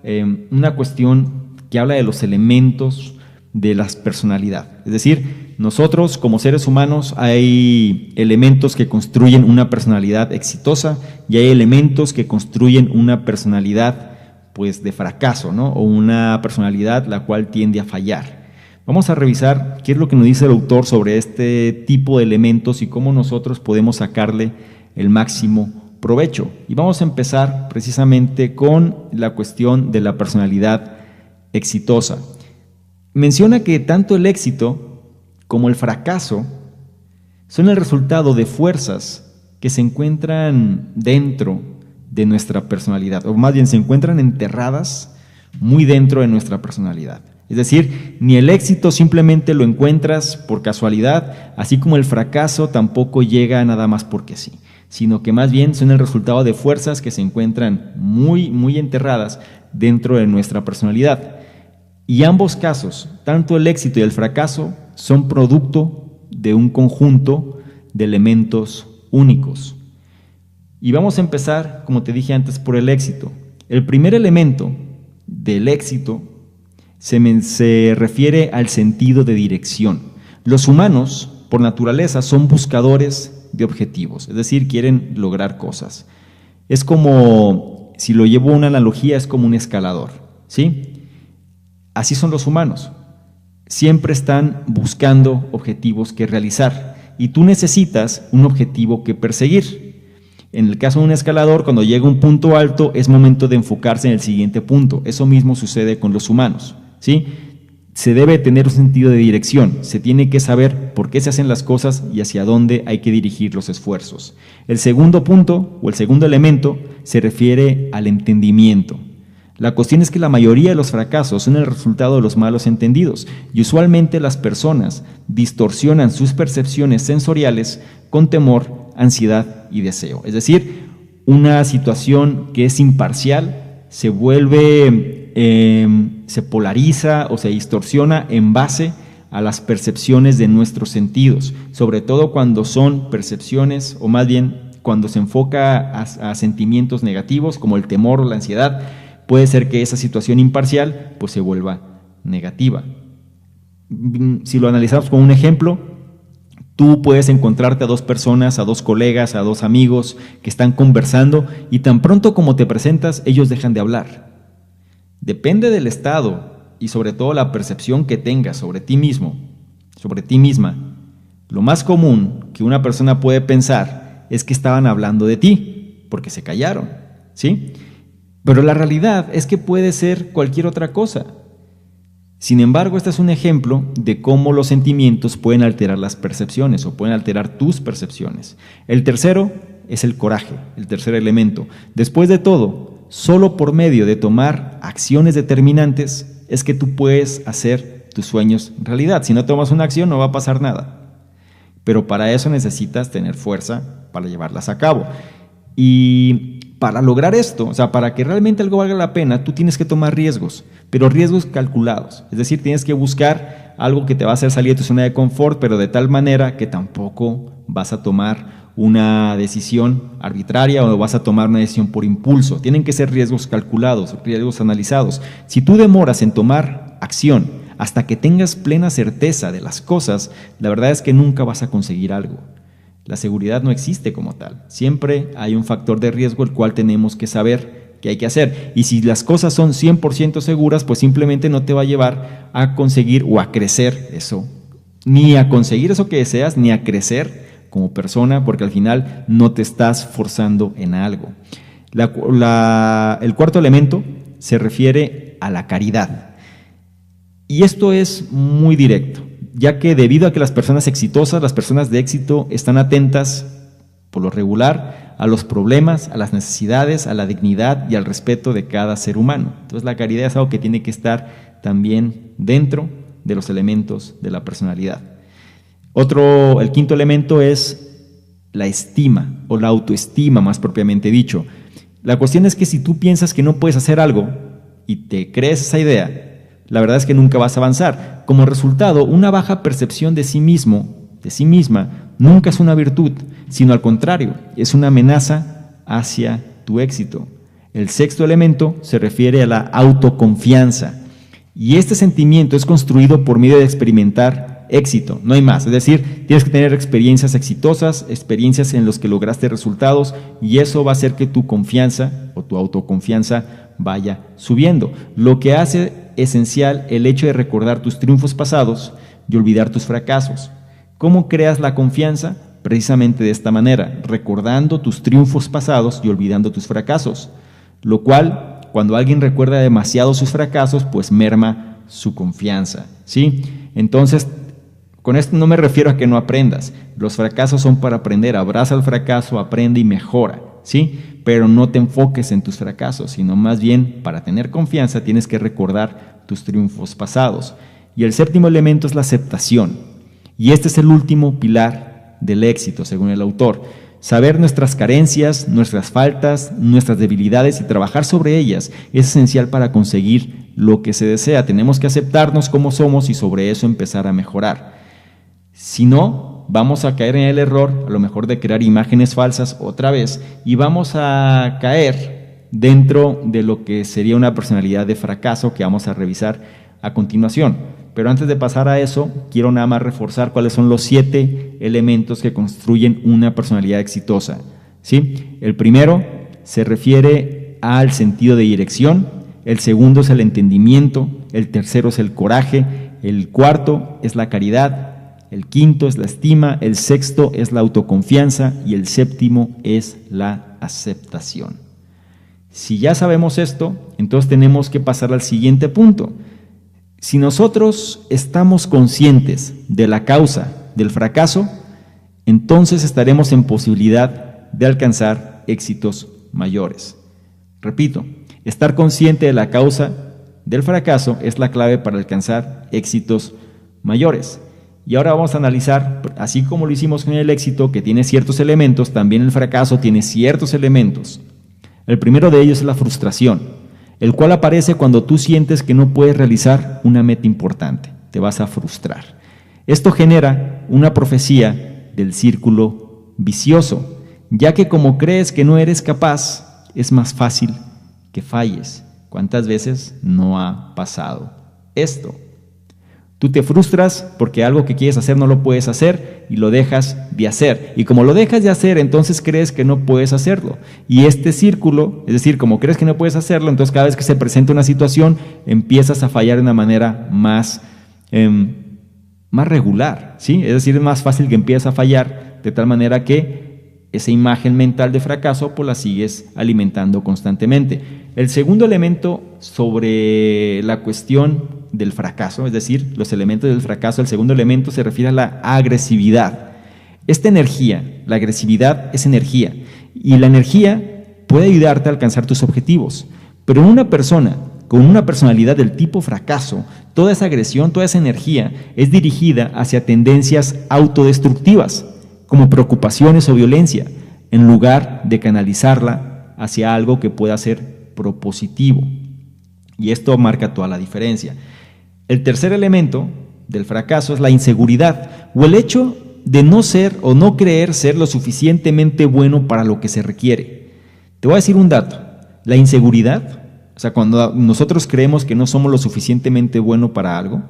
una cuestión que habla de los elementos de la personalidad. Es decir, nosotros como seres humanos hay elementos que construyen una personalidad exitosa y hay elementos que construyen una personalidad pues de fracaso, ¿no? O una personalidad la cual tiende a fallar. Vamos a revisar qué es lo que nos dice el autor sobre este tipo de elementos y cómo nosotros podemos sacarle el máximo provecho. Y vamos a empezar precisamente con la cuestión de la personalidad exitosa. Menciona que tanto el éxito como el fracaso son el resultado de fuerzas que se encuentran dentro de nuestra personalidad, o más bien se encuentran enterradas muy dentro de nuestra personalidad. Es decir, ni el éxito simplemente lo encuentras por casualidad, así como el fracaso tampoco llega nada más porque sí, sino que más bien son el resultado de fuerzas que se encuentran muy enterradas dentro de nuestra personalidad. Y ambos casos, tanto el éxito y el fracaso, son producto de un conjunto de elementos únicos. Y vamos a empezar, como te dije antes, por el éxito. El primer elemento del éxito se refiere al sentido de dirección. Los humanos, por naturaleza, son buscadores de objetivos, es decir, quieren lograr cosas. Es como, si lo llevo a una analogía, es como un escalador, ¿sí? Así son los humanos. Siempre están buscando objetivos que realizar y tú necesitas un objetivo que perseguir. En el caso de un escalador, cuando llega a un punto alto, es momento de enfocarse en el siguiente punto. Eso mismo sucede con los humanos, ¿sí? Se debe tener un sentido de dirección, se tiene que saber por qué se hacen las cosas y hacia dónde hay que dirigir los esfuerzos. El segundo punto, o el segundo elemento, se refiere al entendimiento. La cuestión es que la mayoría de los fracasos son el resultado de los malos entendidos y usualmente las personas distorsionan sus percepciones sensoriales con temor, ansiedad y deseo. Es decir, una situación que es imparcial se vuelve, se polariza o se distorsiona en base a las percepciones de nuestros sentidos, sobre todo cuando son percepciones, o más bien cuando se enfoca a sentimientos negativos como el temor o la ansiedad. Puede ser que esa situación imparcial pues se vuelva negativa. Si lo analizamos con un ejemplo, tú puedes encontrarte a dos personas, a dos colegas, a dos amigos que están conversando y tan pronto como te presentas, ellos dejan de hablar. Depende del estado y sobre todo la percepción que tengas sobre ti mismo, sobre ti misma. Lo más común que una persona puede pensar es que estaban hablando de ti, porque se callaron, ¿sí? Pero la realidad es que puede ser cualquier otra cosa. Sin embargo, este es un ejemplo de cómo los sentimientos pueden alterar las percepciones o pueden alterar tus percepciones. El tercero es el coraje, el tercer elemento. Después de todo, solo por medio de tomar acciones determinantes es que tú puedes hacer tus sueños realidad. Si no tomas una acción, no va a pasar nada. Pero para eso necesitas tener fuerza para llevarlas a cabo. Y para lograr esto, o sea, para que realmente algo valga la pena, tú tienes que tomar riesgos, pero riesgos calculados. Es decir, tienes que buscar algo que te va a hacer salir de tu zona de confort, pero de tal manera que tampoco vas a tomar una decisión arbitraria o vas a tomar una decisión por impulso. Tienen que ser riesgos calculados, riesgos analizados. Si tú demoras en tomar acción hasta que tengas plena certeza de las cosas, la verdad es que nunca vas a conseguir algo. La seguridad no existe como tal. Siempre hay un factor de riesgo el cual tenemos que saber qué hay que hacer. Y si las cosas son 100% seguras, pues simplemente no te va a llevar a conseguir o a crecer eso. Ni a conseguir eso que deseas, ni a crecer como persona, porque al final no te estás forzando en algo. El cuarto elemento se refiere a la caridad. Y esto es muy directo, ya que debido a que las personas exitosas, las personas de éxito, están atentas por lo regular a los problemas, a las necesidades, a la dignidad y al respeto de cada ser humano. Entonces la caridad es algo que tiene que estar también dentro de los elementos de la personalidad. El quinto elemento es la estima o la autoestima, más propiamente dicho. La cuestión es que si tú piensas que no puedes hacer algo y te crees esa idea, la verdad es que nunca vas a avanzar. Como resultado, una baja percepción de sí mismo, de sí misma, nunca es una virtud, sino al contrario, es una amenaza hacia tu éxito. El sexto elemento se refiere a la autoconfianza. Y este sentimiento es construido por medio de experimentar éxito, no hay más. Es decir, tienes que tener experiencias exitosas, experiencias en las que lograste resultados, y eso va a hacer que tu confianza o tu autoconfianza vaya subiendo. Lo que hace esencial el hecho de recordar tus triunfos pasados y olvidar tus fracasos. ¿Cómo creas la confianza? Precisamente de esta manera, recordando tus triunfos pasados y olvidando tus fracasos, lo cual, cuando alguien recuerda demasiado sus fracasos, pues merma su confianza, ¿sí? Entonces, con esto no me refiero a que no aprendas. Los fracasos son para aprender. Abraza el fracaso, aprende y mejora, ¿sí? Pero no te enfoques en tus fracasos, sino más bien, para tener confianza, tienes que recordar tus triunfos pasados. Y el séptimo elemento es la aceptación. Y este es el último pilar del éxito, según el autor. Saber nuestras carencias, nuestras faltas, nuestras debilidades y trabajar sobre ellas es esencial para conseguir lo que se desea. Tenemos que aceptarnos como somos y sobre eso empezar a mejorar. Si no, vamos a caer en el error, a lo mejor de crear imágenes falsas otra vez, y vamos a caer dentro de lo que sería una personalidad de fracaso que vamos a revisar a continuación. Pero antes de pasar a eso, quiero nada más reforzar cuáles son los 7 elementos que construyen una personalidad exitosa, ¿sí? El primero se refiere al sentido de dirección, el segundo es el entendimiento, el tercero es el coraje, el cuarto es la caridad, el quinto es la estima, el sexto es la autoconfianza y el séptimo es la aceptación. Si ya sabemos esto, entonces tenemos que pasar al siguiente punto. Si nosotros estamos conscientes de la causa del fracaso, entonces estaremos en posibilidad de alcanzar éxitos mayores. Repito, estar consciente de la causa del fracaso es la clave para alcanzar éxitos mayores. Y ahora vamos a analizar, así como lo hicimos con el éxito, que tiene ciertos elementos, también el fracaso tiene ciertos elementos. El primero de ellos es la frustración, el cual aparece cuando tú sientes que no puedes realizar una meta importante, te vas a frustrar. Esto genera una profecía del círculo vicioso, ya que como crees que no eres capaz, es más fácil que falles. ¿Cuántas veces no ha pasado esto? Tú te frustras porque algo que quieres hacer no lo puedes hacer y lo dejas de hacer. Y como lo dejas de hacer, entonces crees que no puedes hacerlo. Y este círculo, es decir, como crees que no puedes hacerlo, entonces cada vez que se presenta una situación, empiezas a fallar de una manera más regular, ¿sí? Es decir, es más fácil que empieces a fallar de tal manera que esa imagen mental de fracaso pues la sigues alimentando constantemente. El segundo elemento sobre la cuestión del fracaso, es decir, los elementos del fracaso, el segundo elemento se refiere a la agresividad. Esta energía, la agresividad es energía, y la energía puede ayudarte a alcanzar tus objetivos, pero una persona con una personalidad del tipo fracaso, toda esa agresión, toda esa energía es dirigida hacia tendencias autodestructivas, como preocupaciones o violencia, en lugar de canalizarla hacia algo que pueda ser propositivo. Y esto marca toda la diferencia. El tercer elemento del fracaso es la inseguridad, o el hecho de no ser o no creer ser lo suficientemente bueno para lo que se requiere. Te voy a decir un dato. La inseguridad, o sea, cuando nosotros creemos que no somos lo suficientemente buena para algo,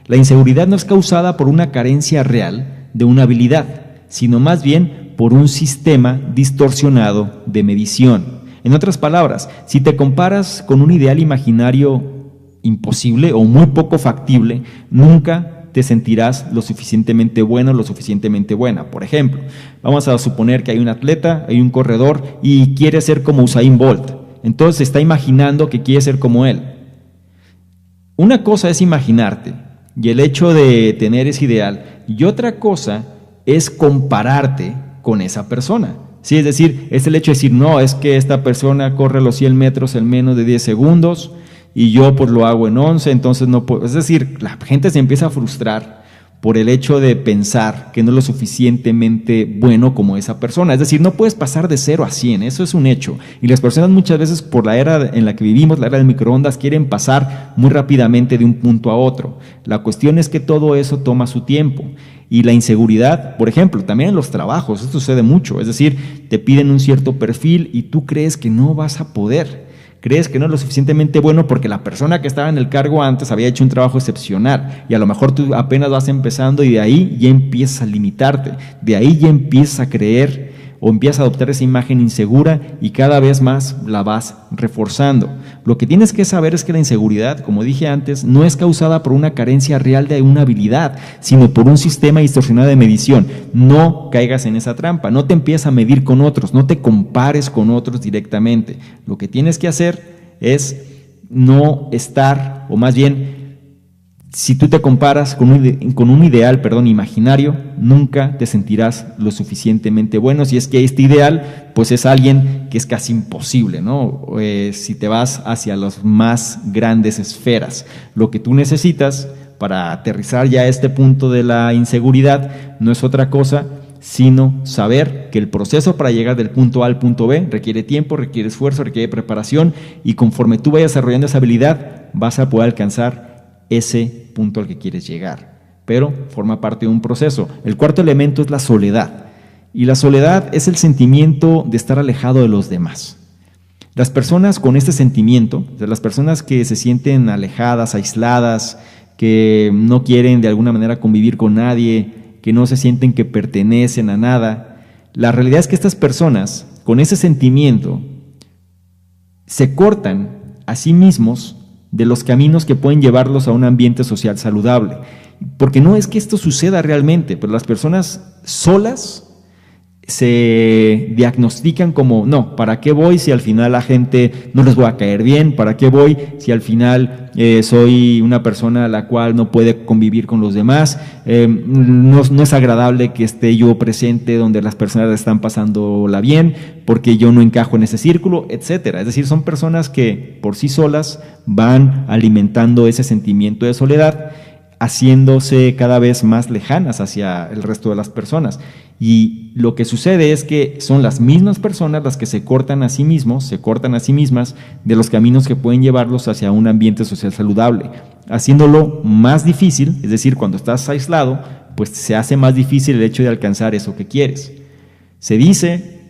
la inseguridad no es causada por una carencia real de una habilidad, sino más bien por un sistema distorsionado de medición. En otras palabras, si te comparas con un ideal imaginario imposible o muy poco factible, nunca te sentirás lo suficientemente bueno, lo suficientemente buena. Por ejemplo, vamos a suponer que hay un atleta, hay un corredor y quiere ser como Usain Bolt. Entonces está imaginando que quiere ser como él. Una cosa es imaginarte y el hecho de tener ese ideal, y otra cosa es compararte con esa persona. Sí, es decir, es el hecho de decir, no, es que esta persona corre los 100 metros en menos de 10 segundos y yo pues lo hago en 11, entonces no puedo. Es decir, la gente se empieza a frustrar por el hecho de pensar que no es lo suficientemente bueno como esa persona. Es decir, no puedes pasar de 0 a 100, eso es un hecho. Y las personas muchas veces, por la era en la que vivimos, la era del microondas, quieren pasar muy rápidamente de un punto a otro. La cuestión es que todo eso toma su tiempo. Y la inseguridad, por ejemplo, también en los trabajos, esto sucede mucho. Es decir, te piden un cierto perfil y tú crees que no vas a poder. Crees que no es lo suficientemente bueno porque la persona que estaba en el cargo antes había hecho un trabajo excepcional y a lo mejor tú apenas vas empezando y de ahí ya empiezas a limitarte, de ahí ya empiezas a creer o empiezas a adoptar esa imagen insegura y cada vez más la vas reforzando. Lo que tienes que saber es que la inseguridad, como dije antes, no es causada por una carencia real de una habilidad, sino por un sistema distorsionado de medición. No caigas en esa trampa, no te empieces a medir con otros, no te compares con otros directamente. Lo que tienes que hacer es no estar, o más bien, si tú te comparas con un ideal imaginario, nunca te sentirás lo suficientemente bueno. Si es que este ideal, pues es alguien que es casi imposible, ¿no? Si te vas hacia las más grandes esferas, lo que tú necesitas para aterrizar ya a este punto de la inseguridad no es otra cosa sino saber que el proceso para llegar del punto A al punto B requiere tiempo, requiere esfuerzo, requiere preparación, y conforme tú vayas desarrollando esa habilidad vas a poder alcanzar ese punto al que quieres llegar, pero forma parte de un proceso. El cuarto elemento es la soledad, y la soledad es el sentimiento de estar alejado de los demás. Las personas con este sentimiento, o sea, las personas que se sienten alejadas, aisladas, que no quieren de alguna manera convivir con nadie, que no se sienten que pertenecen a nada, la realidad es que estas personas con ese sentimiento se cortan a sí mismos de los caminos que pueden llevarlos a un ambiente social saludable. Porque no es que esto suceda realmente, pero las personas solas se diagnostican como, no, ¿para qué voy si al final la gente no les voy a caer bien? ¿Para qué voy si al final soy una persona a la cual no puede convivir con los demás? No es agradable que esté yo presente donde las personas están pasándola bien, porque yo no encajo en ese círculo, etcétera. Es decir, son personas que por sí solas van alimentando ese sentimiento de soledad, haciéndose cada vez más lejanas hacia el resto de las personas. Y lo que sucede es que son las mismas personas las que se cortan a sí mismos, se cortan a sí mismas de los caminos que pueden llevarlos hacia un ambiente social saludable, haciéndolo más difícil. Es decir, cuando estás aislado, pues se hace más difícil el hecho de alcanzar eso que quieres. Se dice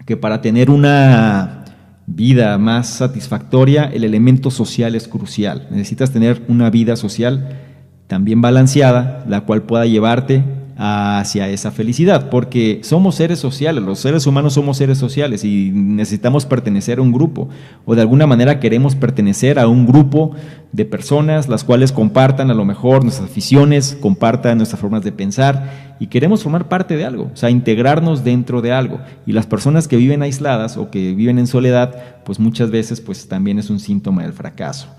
que para tener una vida más satisfactoria, el elemento social es crucial. Necesitas tener una vida social también balanceada, la cual pueda llevarte hacia esa felicidad, porque somos seres sociales, los seres humanos somos seres sociales y necesitamos pertenecer a un grupo, o de alguna manera queremos pertenecer a un grupo de personas las cuales compartan a lo mejor nuestras aficiones, compartan nuestras formas de pensar, y queremos formar parte de algo, o sea, integrarnos dentro de algo. Y las personas que viven aisladas o que viven en soledad, pues muchas veces pues también es un síntoma del fracaso.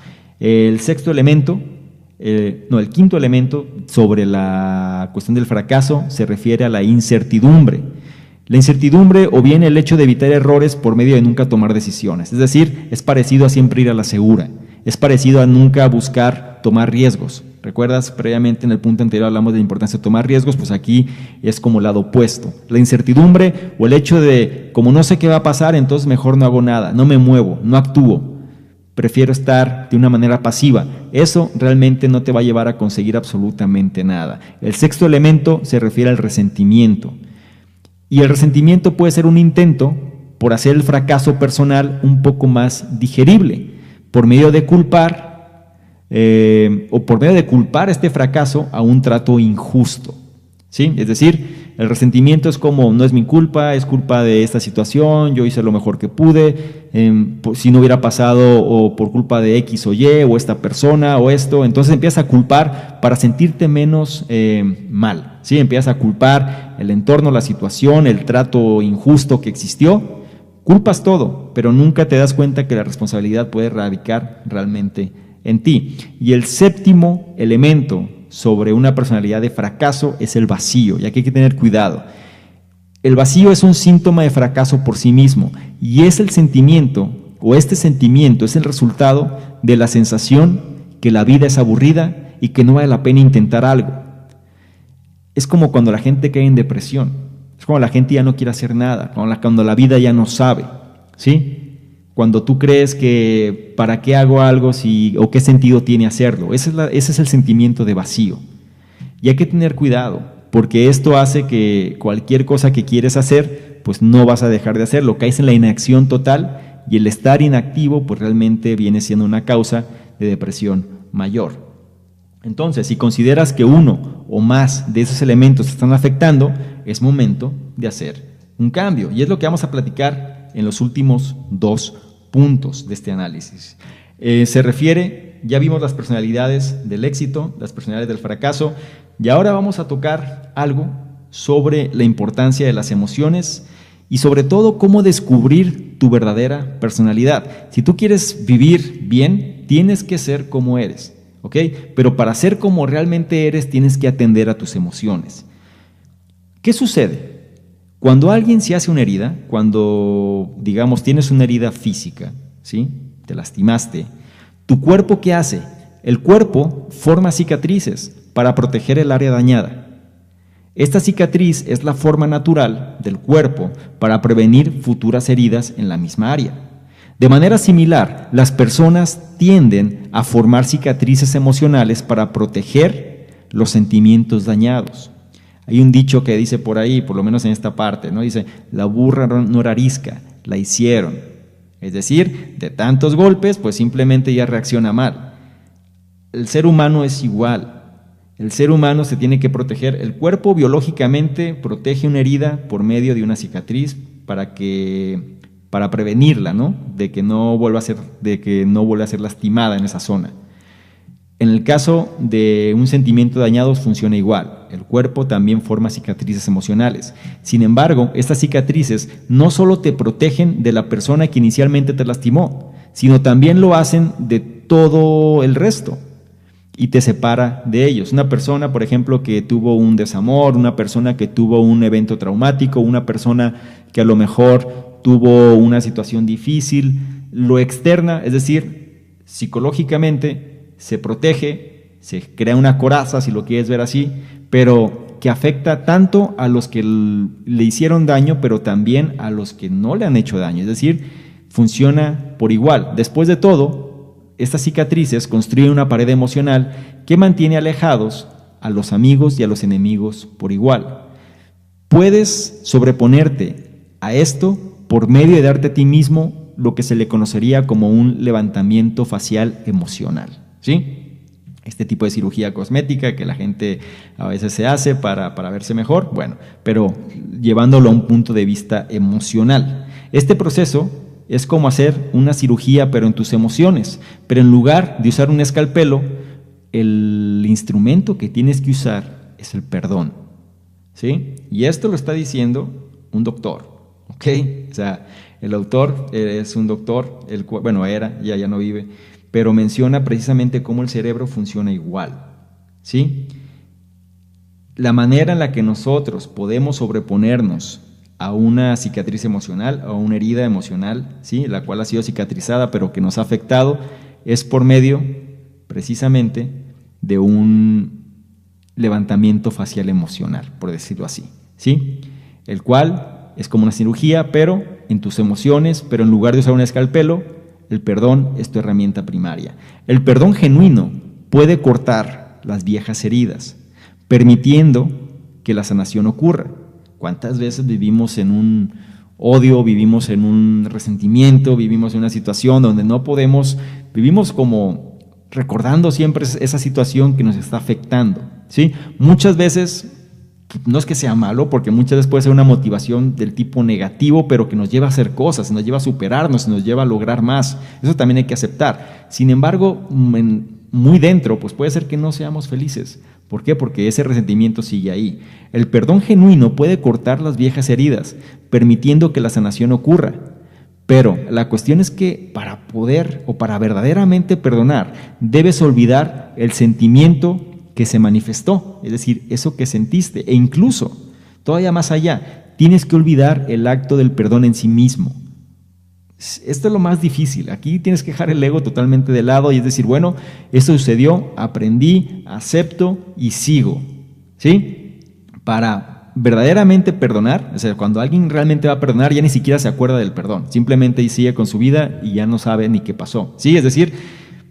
El quinto elemento sobre la cuestión del fracaso se refiere a la incertidumbre. La incertidumbre, o bien el hecho de evitar errores por medio de nunca tomar decisiones. Es decir, es parecido a siempre ir a la segura, es parecido a nunca buscar tomar riesgos. ¿Recuerdas? Previamente en el punto anterior hablamos de la importancia de tomar riesgos, pues aquí es como el lado opuesto. La incertidumbre, o el hecho de, como no sé qué va a pasar, entonces mejor no hago nada, no me muevo, no actúo. prefiero estar de una manera pasiva. Eso realmente no te va a llevar a conseguir absolutamente nada. El sexto elemento se refiere al resentimiento. Y el resentimiento puede ser un intento por hacer el fracaso personal un poco más digerible, por medio de culpar este fracaso a un trato injusto, ¿sí? Es decir, el resentimiento es como, no es mi culpa, es culpa de esta situación, yo hice lo mejor que pude, si no hubiera pasado o por culpa de X o Y o esta persona o esto, entonces empiezas a culpar para sentirte menos mal, ¿sí? Empiezas a culpar el entorno, la situación, el trato injusto que existió, culpas todo, pero nunca te das cuenta que la responsabilidad puede radicar realmente en ti. Y el séptimo elemento sobre una personalidad de fracaso es el vacío, y aquí hay que tener cuidado. El vacío es un síntoma de fracaso por sí mismo, y es el sentimiento, o este sentimiento es el resultado de la sensación que la vida es aburrida y que no vale la pena intentar algo. Es como cuando la gente cae en depresión, es cuando la gente ya no quiere hacer nada, cuando la vida ya no sabe, ¿sí? Cuando tú crees que ¿para qué hago algo o qué sentido tiene hacerlo? Ese es el sentimiento de vacío. Y hay que tener cuidado, porque esto hace que cualquier cosa que quieres hacer, pues no vas a dejar de hacerlo. Caes en la inacción total, y el estar inactivo pues realmente viene siendo una causa de depresión mayor. Entonces, si consideras que uno o más de esos elementos te están afectando, es momento de hacer un cambio. Y es lo que vamos a platicar en los últimos 2 puntos de este análisis. Se refiere, ya vimos las personalidades del éxito, las personalidades del fracaso, y ahora vamos a tocar algo sobre la importancia de las emociones y sobre todo cómo descubrir tu verdadera personalidad. Si tú quieres vivir bien, tienes que ser como eres, ¿ok? Pero para ser como realmente eres, tienes que atender a tus emociones. ¿Qué sucede? Cuando alguien se hace una herida, cuando, digamos, tienes una herida física, ¿sí? Te lastimaste, ¿tu cuerpo qué hace? El cuerpo forma cicatrices para proteger el área dañada. Esta cicatriz es la forma natural del cuerpo para prevenir futuras heridas en la misma área. De manera similar, las personas tienden a formar cicatrices emocionales para proteger los sentimientos dañados. Hay un dicho que dice por ahí, por lo menos en esta parte, ¿no? Dice, la burra no era arisca, la hicieron. Es decir, de tantos golpes, pues simplemente ya reacciona mal. El ser humano es igual. El ser humano se tiene que proteger. El cuerpo biológicamente protege una herida por medio de una cicatriz para prevenirla, ¿no? De que no vuelva a ser lastimada en esa zona. En el caso de un sentimiento dañado funciona igual. El cuerpo también forma cicatrices emocionales. Sin embargo, estas cicatrices no solo te protegen de la persona que inicialmente te lastimó, sino también lo hacen de todo el resto y te separa de ellos. Una persona, por ejemplo, que tuvo un desamor, una persona que tuvo un evento traumático, una persona que a lo mejor tuvo una situación difícil, lo externa, es decir, psicológicamente se protege, se crea una coraza, si lo quieres ver así, pero que afecta tanto a los que le hicieron daño, pero también a los que no le han hecho daño. Es decir, funciona por igual. Después de todo, estas cicatrices construyen una pared emocional que mantiene alejados a los amigos y a los enemigos por igual. Puedes sobreponerte a esto por medio de darte a ti mismo lo que se le conocería como un levantamiento facial emocional, ¿sí? Este tipo de cirugía cosmética que la gente a veces se hace para verse mejor, bueno, pero llevándolo a un punto de vista emocional. Este proceso es como hacer una cirugía pero en tus emociones, pero en lugar de usar un escalpelo, el instrumento que tienes que usar es el perdón, ¿sí? Y esto lo está diciendo un doctor, ¿ok? O sea, el autor es un doctor, ya no vive, pero menciona precisamente cómo el cerebro funciona igual, ¿sí? La manera en la que nosotros podemos sobreponernos a una cicatriz emocional, a una herida emocional, ¿sí? La cual ha sido cicatrizada pero que nos ha afectado, es por medio precisamente de un levantamiento facial emocional, por decirlo así, ¿sí? El cual es como una cirugía, pero en tus emociones, pero en lugar de usar un escalpelo, el perdón es tu herramienta primaria. El perdón genuino puede cortar las viejas heridas, permitiendo que la sanación ocurra. ¿Cuántas veces vivimos en un odio, vivimos en un resentimiento, vivimos en una situación donde no podemos, vivimos como recordando siempre esa situación que nos está afectando, ¿sí? Muchas veces, no es que sea malo, porque muchas veces puede ser una motivación del tipo negativo, pero que nos lleva a hacer cosas, nos lleva a superarnos, nos lleva a lograr más. Eso también hay que aceptar. Sin embargo, muy dentro, pues puede ser que no seamos felices. ¿Por qué? Porque ese resentimiento sigue ahí. El perdón genuino puede cortar las viejas heridas, permitiendo que la sanación ocurra. Pero la cuestión es que para poder o para verdaderamente perdonar, debes olvidar el sentimiento que se manifestó, es decir, eso que sentiste, e incluso, todavía más allá, tienes que olvidar el acto del perdón en sí mismo. Esto es lo más difícil. Aquí tienes que dejar el ego totalmente de lado y es decir, bueno, esto sucedió, aprendí, acepto y sigo, ¿sí? Para verdaderamente perdonar, o sea, cuando alguien realmente va a perdonar, ya ni siquiera se acuerda del perdón, simplemente sigue con su vida y ya no sabe ni qué pasó, ¿sí? Es decir,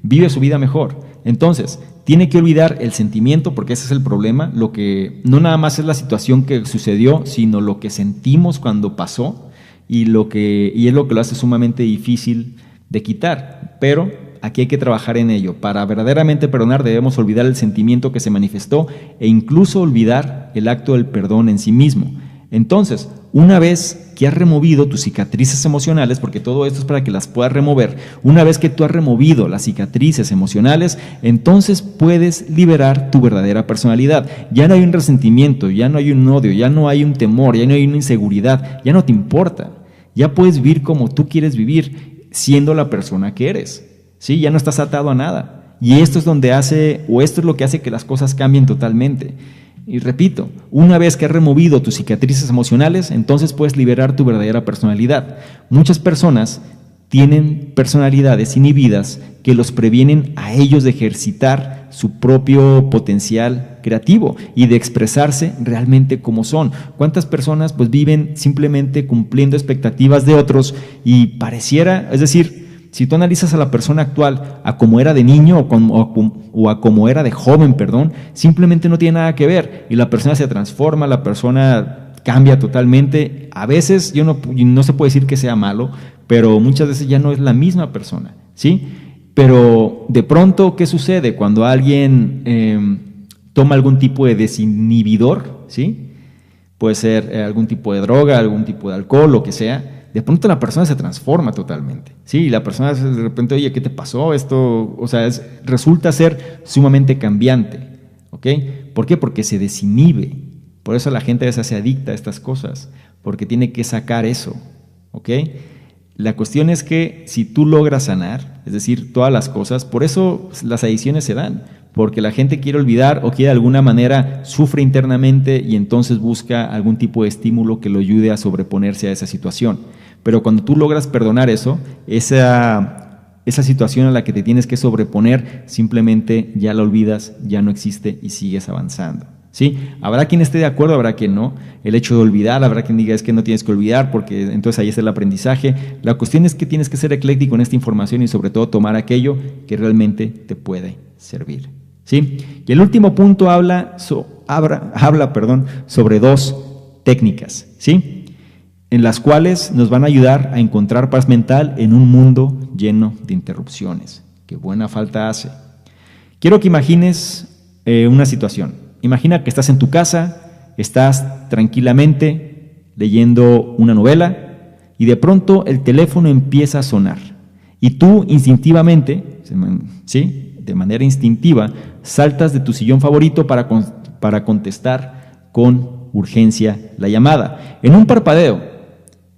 vive su vida mejor. Entonces, tiene que olvidar el sentimiento, porque ese es el problema, lo que no nada más es la situación que sucedió, sino lo que sentimos cuando pasó y es lo que lo hace sumamente difícil de quitar, pero aquí hay que trabajar en ello. Para verdaderamente perdonar debemos olvidar el sentimiento que se manifestó e incluso olvidar el acto del perdón en sí mismo. Entonces, una vez que has removido tus cicatrices emocionales, porque todo esto es para que las puedas remover, una vez que tú has removido las cicatrices emocionales, entonces puedes liberar tu verdadera personalidad. Ya no hay un resentimiento, ya no hay un odio, ya no hay un temor, ya no hay una inseguridad, ya no te importa. Ya puedes vivir como tú quieres vivir, siendo la persona que eres. ¿Sí? Ya no estás atado a nada. Y esto es esto es lo que hace que las cosas cambien totalmente. Y repito, una vez que has removido tus cicatrices emocionales, entonces puedes liberar tu verdadera personalidad. Muchas personas tienen personalidades inhibidas que los previenen a ellos de ejercitar su propio potencial creativo y de expresarse realmente como son. ¿Cuántas personas pues viven simplemente cumpliendo expectativas de otros y pareciera, es decir, si tú analizas a la persona actual a como era de niño o a como era de joven, simplemente no tiene nada que ver y la persona se transforma, la persona cambia totalmente. A veces no se puede decir que sea malo, pero muchas veces ya no es la misma persona, ¿sí? Pero de pronto, ¿qué sucede cuando alguien toma algún tipo de desinhibidor, ¿sí? Puede ser algún tipo de droga, algún tipo de alcohol, lo que sea. De pronto la persona se transforma totalmente, ¿sí? Y la persona de repente, oye, ¿qué te pasó? Esto, o sea, resulta ser sumamente cambiante, ¿ok? ¿Por qué? Porque se desinhibe. Por eso la gente se hace adicta a estas cosas, porque tiene que sacar eso, ¿ok? La cuestión es que si tú logras sanar, es decir, todas las cosas, por eso las adicciones se dan, porque la gente quiere olvidar o quiere de alguna manera, sufre internamente y entonces busca algún tipo de estímulo que lo ayude a sobreponerse a esa situación. Pero cuando tú logras perdonar eso, esa situación a la que te tienes que sobreponer, simplemente ya la olvidas, ya no existe y sigues avanzando, ¿sí? Habrá quien esté de acuerdo, habrá quien no. El hecho de olvidar, habrá quien diga es que no tienes que olvidar porque entonces ahí está el aprendizaje. La cuestión es que tienes que ser ecléctico en esta información y sobre todo tomar aquello que realmente te puede servir, ¿sí? Y el último punto habla sobre dos técnicas, ¿sí? En las cuales nos van a ayudar a encontrar paz mental en un mundo lleno de interrupciones. Qué buena falta hace. Quiero que imagines una situación. Imagina que estás en tu casa, estás tranquilamente leyendo una novela y de pronto el teléfono empieza a sonar y tú instintivamente, ¿sí?, de manera instintiva, saltas de tu sillón favorito para contestar con urgencia la llamada. En un parpadeo.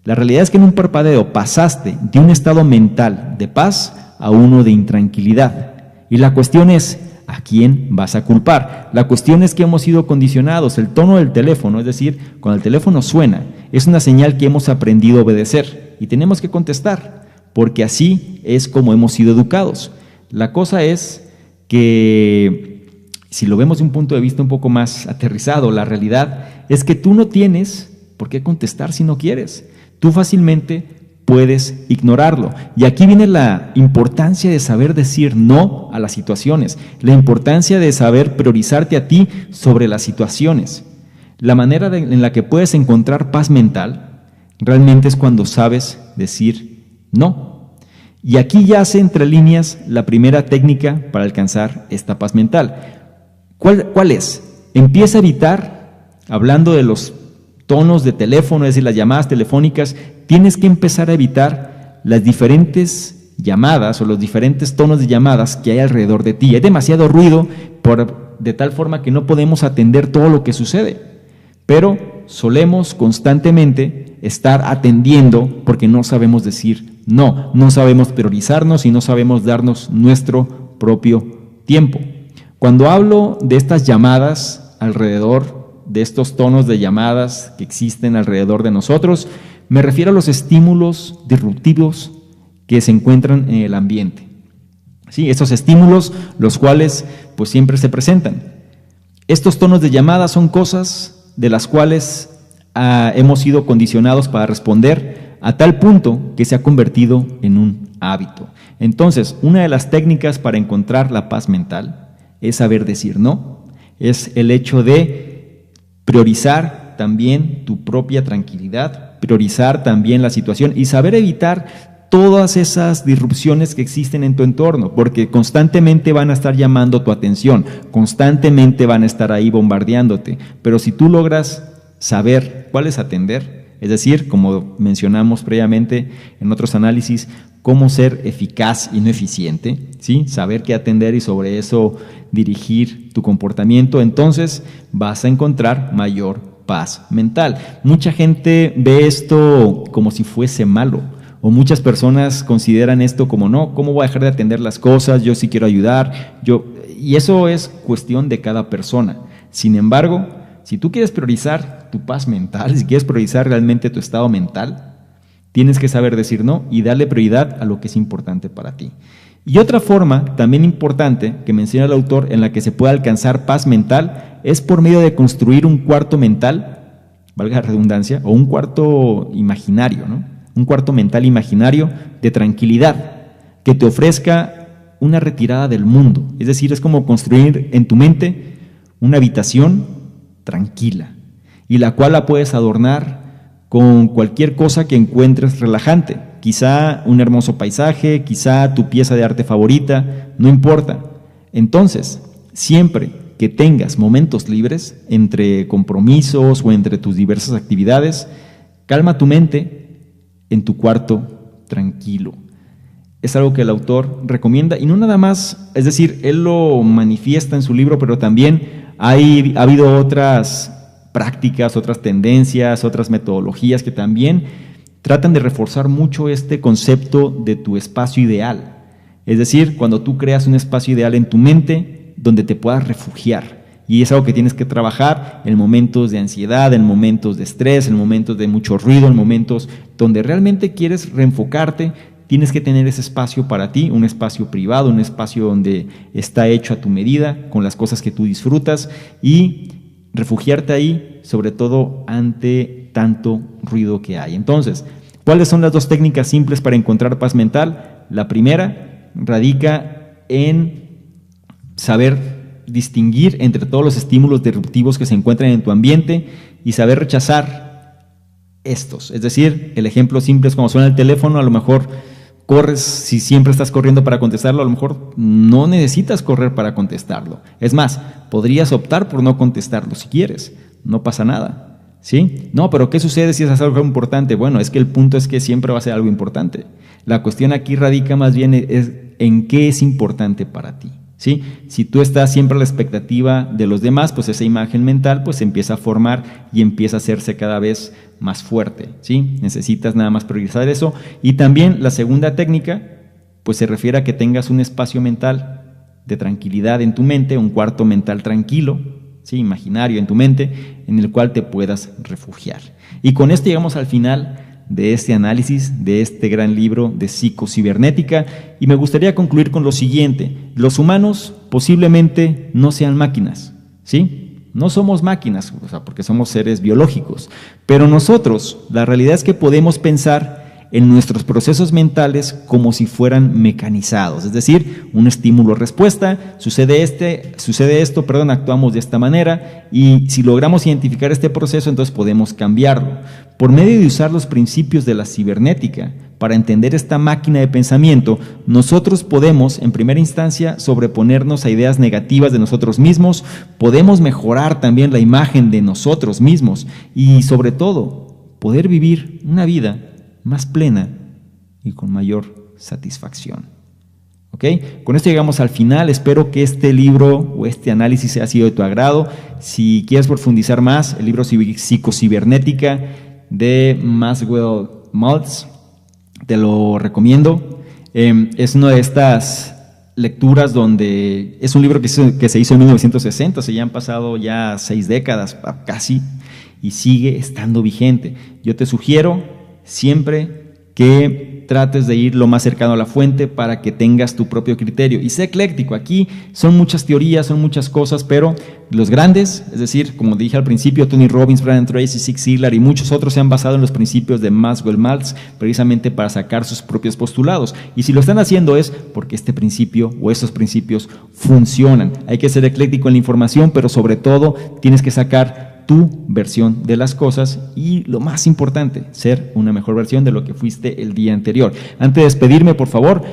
La realidad es que en un parpadeo pasaste de un estado mental de paz a uno de intranquilidad. Y la cuestión es, ¿a quién vas a culpar? La cuestión es que hemos sido condicionados. El tono del teléfono, es decir, cuando el teléfono suena, es una señal que hemos aprendido a obedecer y tenemos que contestar, porque así es como hemos sido educados. La cosa es que, si lo vemos de un punto de vista un poco más aterrizado, la realidad es que tú no tienes por qué contestar si no quieres. Tú fácilmente puedes ignorarlo. Y aquí viene la importancia de saber decir no a las situaciones, la importancia de saber priorizarte a ti sobre las situaciones. La manera en la que puedes encontrar paz mental realmente es cuando sabes decir no. Y aquí yace entre líneas la primera técnica para alcanzar esta paz mental. ¿Cuál es? Empieza a evitar, hablando de los tonos de teléfono, es decir, las llamadas telefónicas, tienes que empezar a evitar las diferentes llamadas o los diferentes tonos de llamadas que hay alrededor de ti. Hay demasiado ruido de tal forma que no podemos atender todo lo que sucede, pero solemos constantemente estar atendiendo porque no sabemos decir no, no sabemos priorizarnos y no sabemos darnos nuestro propio tiempo. Cuando hablo de estas llamadas alrededor, de estos tonos de llamadas que existen alrededor de nosotros, me refiero a los estímulos disruptivos que se encuentran en el ambiente. Sí, estos estímulos, los cuales pues siempre se presentan. Estos tonos de llamada son cosas de las cuales hemos sido condicionados para responder a tal punto que se ha convertido en un hábito. Entonces, una de las técnicas para encontrar la paz mental es saber decir no, es el hecho de priorizar también tu propia tranquilidad, priorizar también la situación y saber evitar todas esas disrupciones que existen en tu entorno, porque constantemente van a estar llamando tu atención, constantemente van a estar ahí bombardeándote, pero si tú logras saber cuál es atender, es decir, como mencionamos previamente en otros análisis, cómo ser eficaz y no eficiente, ¿sí? Saber qué atender y sobre eso dirigir tu comportamiento, entonces vas a encontrar mayor paz mental. Mucha gente ve esto como si fuese malo, o muchas personas consideran esto como no, ¿cómo voy a dejar de atender las cosas? Yo sí quiero ayudar, y eso es cuestión de cada persona. Sin embargo, si tú quieres priorizar tu paz mental, si quieres priorizar realmente tu estado mental, tienes que saber decir no y darle prioridad a lo que es importante para ti. Y otra forma también importante que menciona el autor en la que se puede alcanzar paz mental es por medio de construir un cuarto mental, valga la redundancia, o un cuarto imaginario, ¿no? Un cuarto mental imaginario de tranquilidad que te ofrezca una retirada del mundo. Es decir, es como construir en tu mente una habitación tranquila y la cual la puedes adornar con cualquier cosa que encuentres relajante, quizá un hermoso paisaje, quizá tu pieza de arte favorita, no importa. Entonces, siempre que tengas momentos libres entre compromisos o entre tus diversas actividades, calma tu mente en tu cuarto tranquilo. Es algo que el autor recomienda y no nada más, es decir, él lo manifiesta en su libro, pero también ha habido otras prácticas, otras tendencias, otras metodologías que también tratan de reforzar mucho este concepto de tu espacio ideal. Es decir, cuando tú creas un espacio ideal en tu mente donde te puedas refugiar. Y es algo que tienes que trabajar en momentos de ansiedad, en momentos de estrés, en momentos de mucho ruido, en momentos donde realmente quieres reenfocarte. Tienes que tener ese espacio para ti, un espacio privado, un espacio donde está hecho a tu medida, con las cosas que tú disfrutas y refugiarte ahí, sobre todo ante tanto ruido que hay. Entonces, ¿cuáles son las dos técnicas simples para encontrar paz mental? La primera radica en saber distinguir entre todos los estímulos disruptivos que se encuentran en tu ambiente y saber rechazar estos. Es decir, el ejemplo simple es cuando suena el teléfono, a lo mejor corres, si siempre estás corriendo para contestarlo, a lo mejor no necesitas correr para contestarlo. Es más, podrías optar por no contestarlo si quieres, no pasa nada, ¿sí? No, pero ¿qué sucede si es algo importante? Bueno, es que el punto es que siempre va a ser algo importante. La cuestión aquí radica más bien es en qué es importante para ti, ¿sí? Si tú estás siempre a la expectativa de los demás, pues esa imagen mental pues se empieza a formar y empieza a hacerse cada vez más fuerte, ¿sí? Necesitas nada más priorizar eso. Y también la segunda técnica pues se refiere a que tengas un espacio mental de tranquilidad en tu mente, un cuarto mental tranquilo, ¿sí? Imaginario en tu mente, en el cual te puedas refugiar. Y con esto llegamos al final de este análisis, de este gran libro de psicocibernética, y me gustaría concluir con lo siguiente: los humanos posiblemente no sean máquinas, ¿sí? No somos máquinas, porque somos seres biológicos, pero nosotros, la realidad es que podemos pensar en nuestros procesos mentales como si fueran mecanizados, es decir, un estímulo-respuesta, sucede esto, actuamos de esta manera, y si logramos identificar este proceso, entonces podemos cambiarlo. Por medio de usar los principios de la cibernética para entender esta máquina de pensamiento, nosotros podemos, en primera instancia, sobreponernos a ideas negativas de nosotros mismos, podemos mejorar también la imagen de nosotros mismos y, sobre todo, poder vivir una vida más plena y con mayor satisfacción. ¿Ok? Con esto llegamos al final. Espero que este libro o este análisis haya sido de tu agrado. Si quieres profundizar más, el libro Psicocibernética de Maxwell Maltz, te lo recomiendo. Es una de estas lecturas donde es un libro que se hizo en 1960, ya han pasado ya 6 décadas casi, y sigue estando vigente. Yo te sugiero siempre que trates de ir lo más cercano a la fuente para que tengas tu propio criterio. Y sé ecléctico, aquí son muchas teorías, son muchas cosas, pero los grandes, es decir, como dije al principio, Tony Robbins, Brian Tracy, Zig Ziglar y muchos otros se han basado en los principios de Maxwell Maltz precisamente para sacar sus propios postulados. Y si lo están haciendo es porque este principio o estos principios funcionan. Hay que ser ecléctico en la información, pero sobre todo tienes que sacar tu versión de las cosas y, lo más importante, ser una mejor versión de lo que fuiste el día anterior. Antes de despedirme, por favor,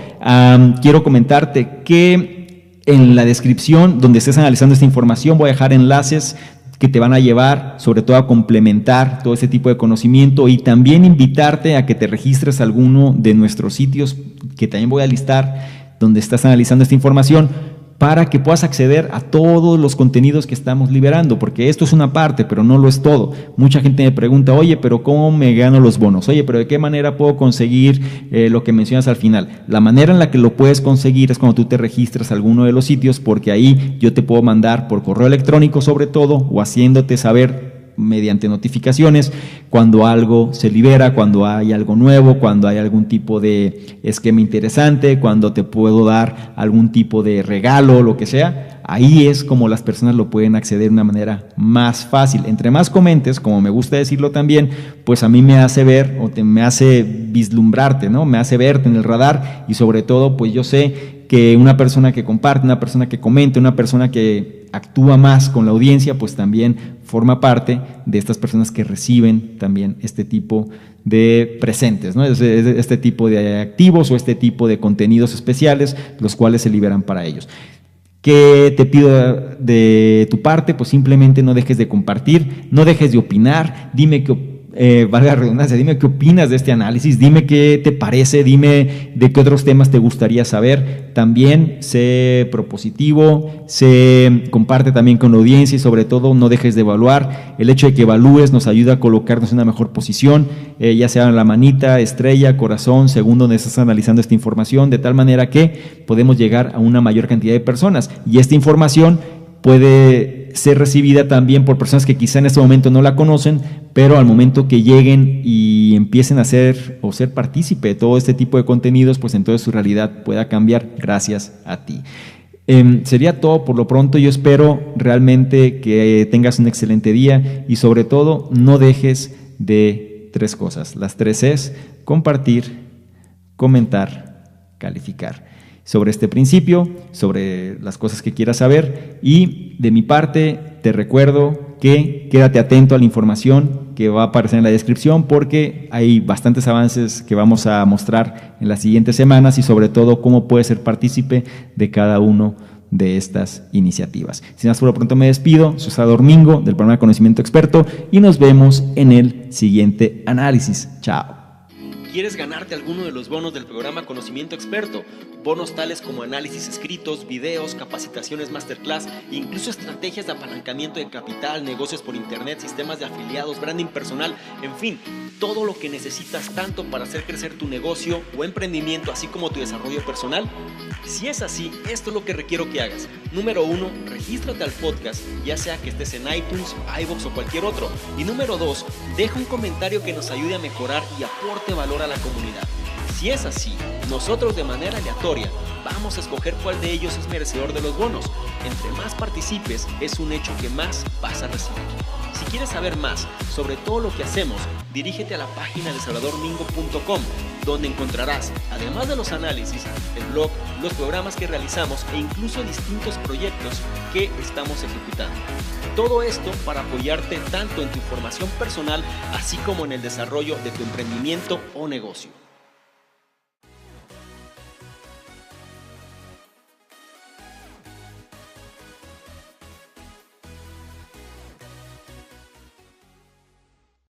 quiero comentarte que en la descripción donde estés analizando esta información voy a dejar enlaces que te van a llevar sobre todo a complementar todo ese tipo de conocimiento y también invitarte a que te registres a alguno de nuestros sitios que también voy a listar donde estás analizando esta información, para que puedas acceder a todos los contenidos que estamos liberando, porque esto es una parte, pero no lo es todo. Mucha gente me pregunta, oye, pero ¿cómo me gano los bonos? Oye, pero ¿de qué manera puedo conseguir lo que mencionas al final? La manera en la que lo puedes conseguir es cuando tú te registras a alguno de los sitios, porque ahí yo te puedo mandar por correo electrónico sobre todo, o haciéndote saber mediante notificaciones cuando algo se libera, cuando hay algo nuevo, cuando hay algún tipo de esquema interesante, cuando te puedo dar algún tipo de regalo, lo que sea. Ahí es como las personas lo pueden acceder de una manera más fácil. Entre más comentes, como me gusta decirlo también, pues a mí me hace ver o me hace vislumbrarte, ¿no? Me hace verte en el radar y sobre todo, pues yo sé que una persona que comparte, una persona que comenta, una persona que actúa más con la audiencia, pues también forma parte de estas personas que reciben también este tipo de presentes, ¿no? Este tipo de activos o este tipo de contenidos especiales, los cuales se liberan para ellos. ¿Qué te pido de tu parte? Pues simplemente no dejes de compartir, no dejes de opinar, dime valga la redundancia, dime qué opinas de este análisis, dime qué te parece, dime de qué otros temas te gustaría saber. También sé propositivo, comparte también con la audiencia y sobre todo no dejes de evaluar. El hecho de que evalúes nos ayuda a colocarnos en una mejor posición, ya sea en la manita, estrella, corazón, según donde estás analizando esta información, de tal manera que podemos llegar a una mayor cantidad de personas y esta información puede ser recibida también por personas que quizá en este momento no la conocen, pero al momento que lleguen y empiecen a ser o ser partícipe de todo este tipo de contenidos, pues entonces su realidad pueda cambiar gracias a ti. Sería todo por lo pronto. Yo espero realmente que tengas un excelente día y sobre todo no dejes de 3 cosas. Las 3 es compartir, comentar, calificar. Sobre este principio, sobre las cosas que quieras saber y de mi parte te recuerdo que quédate atento a la información que va a aparecer en la descripción porque hay bastantes avances que vamos a mostrar en las siguientes semanas y sobre todo cómo puedes ser partícipe de cada uno de estas iniciativas. Sin más por lo pronto me despido, soy Salvador Mingo del programa Conocimiento Experto y nos vemos en el siguiente análisis. Chao. ¿Quieres ganarte alguno de los bonos del programa Conocimiento Experto? Bonos tales como análisis escritos, videos, capacitaciones masterclass, incluso estrategias de apalancamiento de capital, negocios por internet, sistemas de afiliados, branding personal, en fin, todo lo que necesitas tanto para hacer crecer tu negocio o emprendimiento, así como tu desarrollo personal. Si es así, esto es lo que requiero que hagas. Número 1, regístrate al podcast, ya sea que estés en iTunes, iVoox o cualquier otro. Y número 2, deja un comentario que nos ayude a mejorar y aporte valor a la comunidad. Si es así, nosotros de manera aleatoria vamos a escoger cuál de ellos es merecedor de los bonos. Entre más participes, es un hecho que más vas a recibir. Si quieres saber más sobre todo lo que hacemos, dirígete a la página de salvadormingo.com, donde encontrarás, además de los análisis, el blog, los programas que realizamos e incluso distintos proyectos que estamos ejecutando. Todo esto para apoyarte tanto en tu formación personal, así como en el desarrollo de tu emprendimiento o negocio.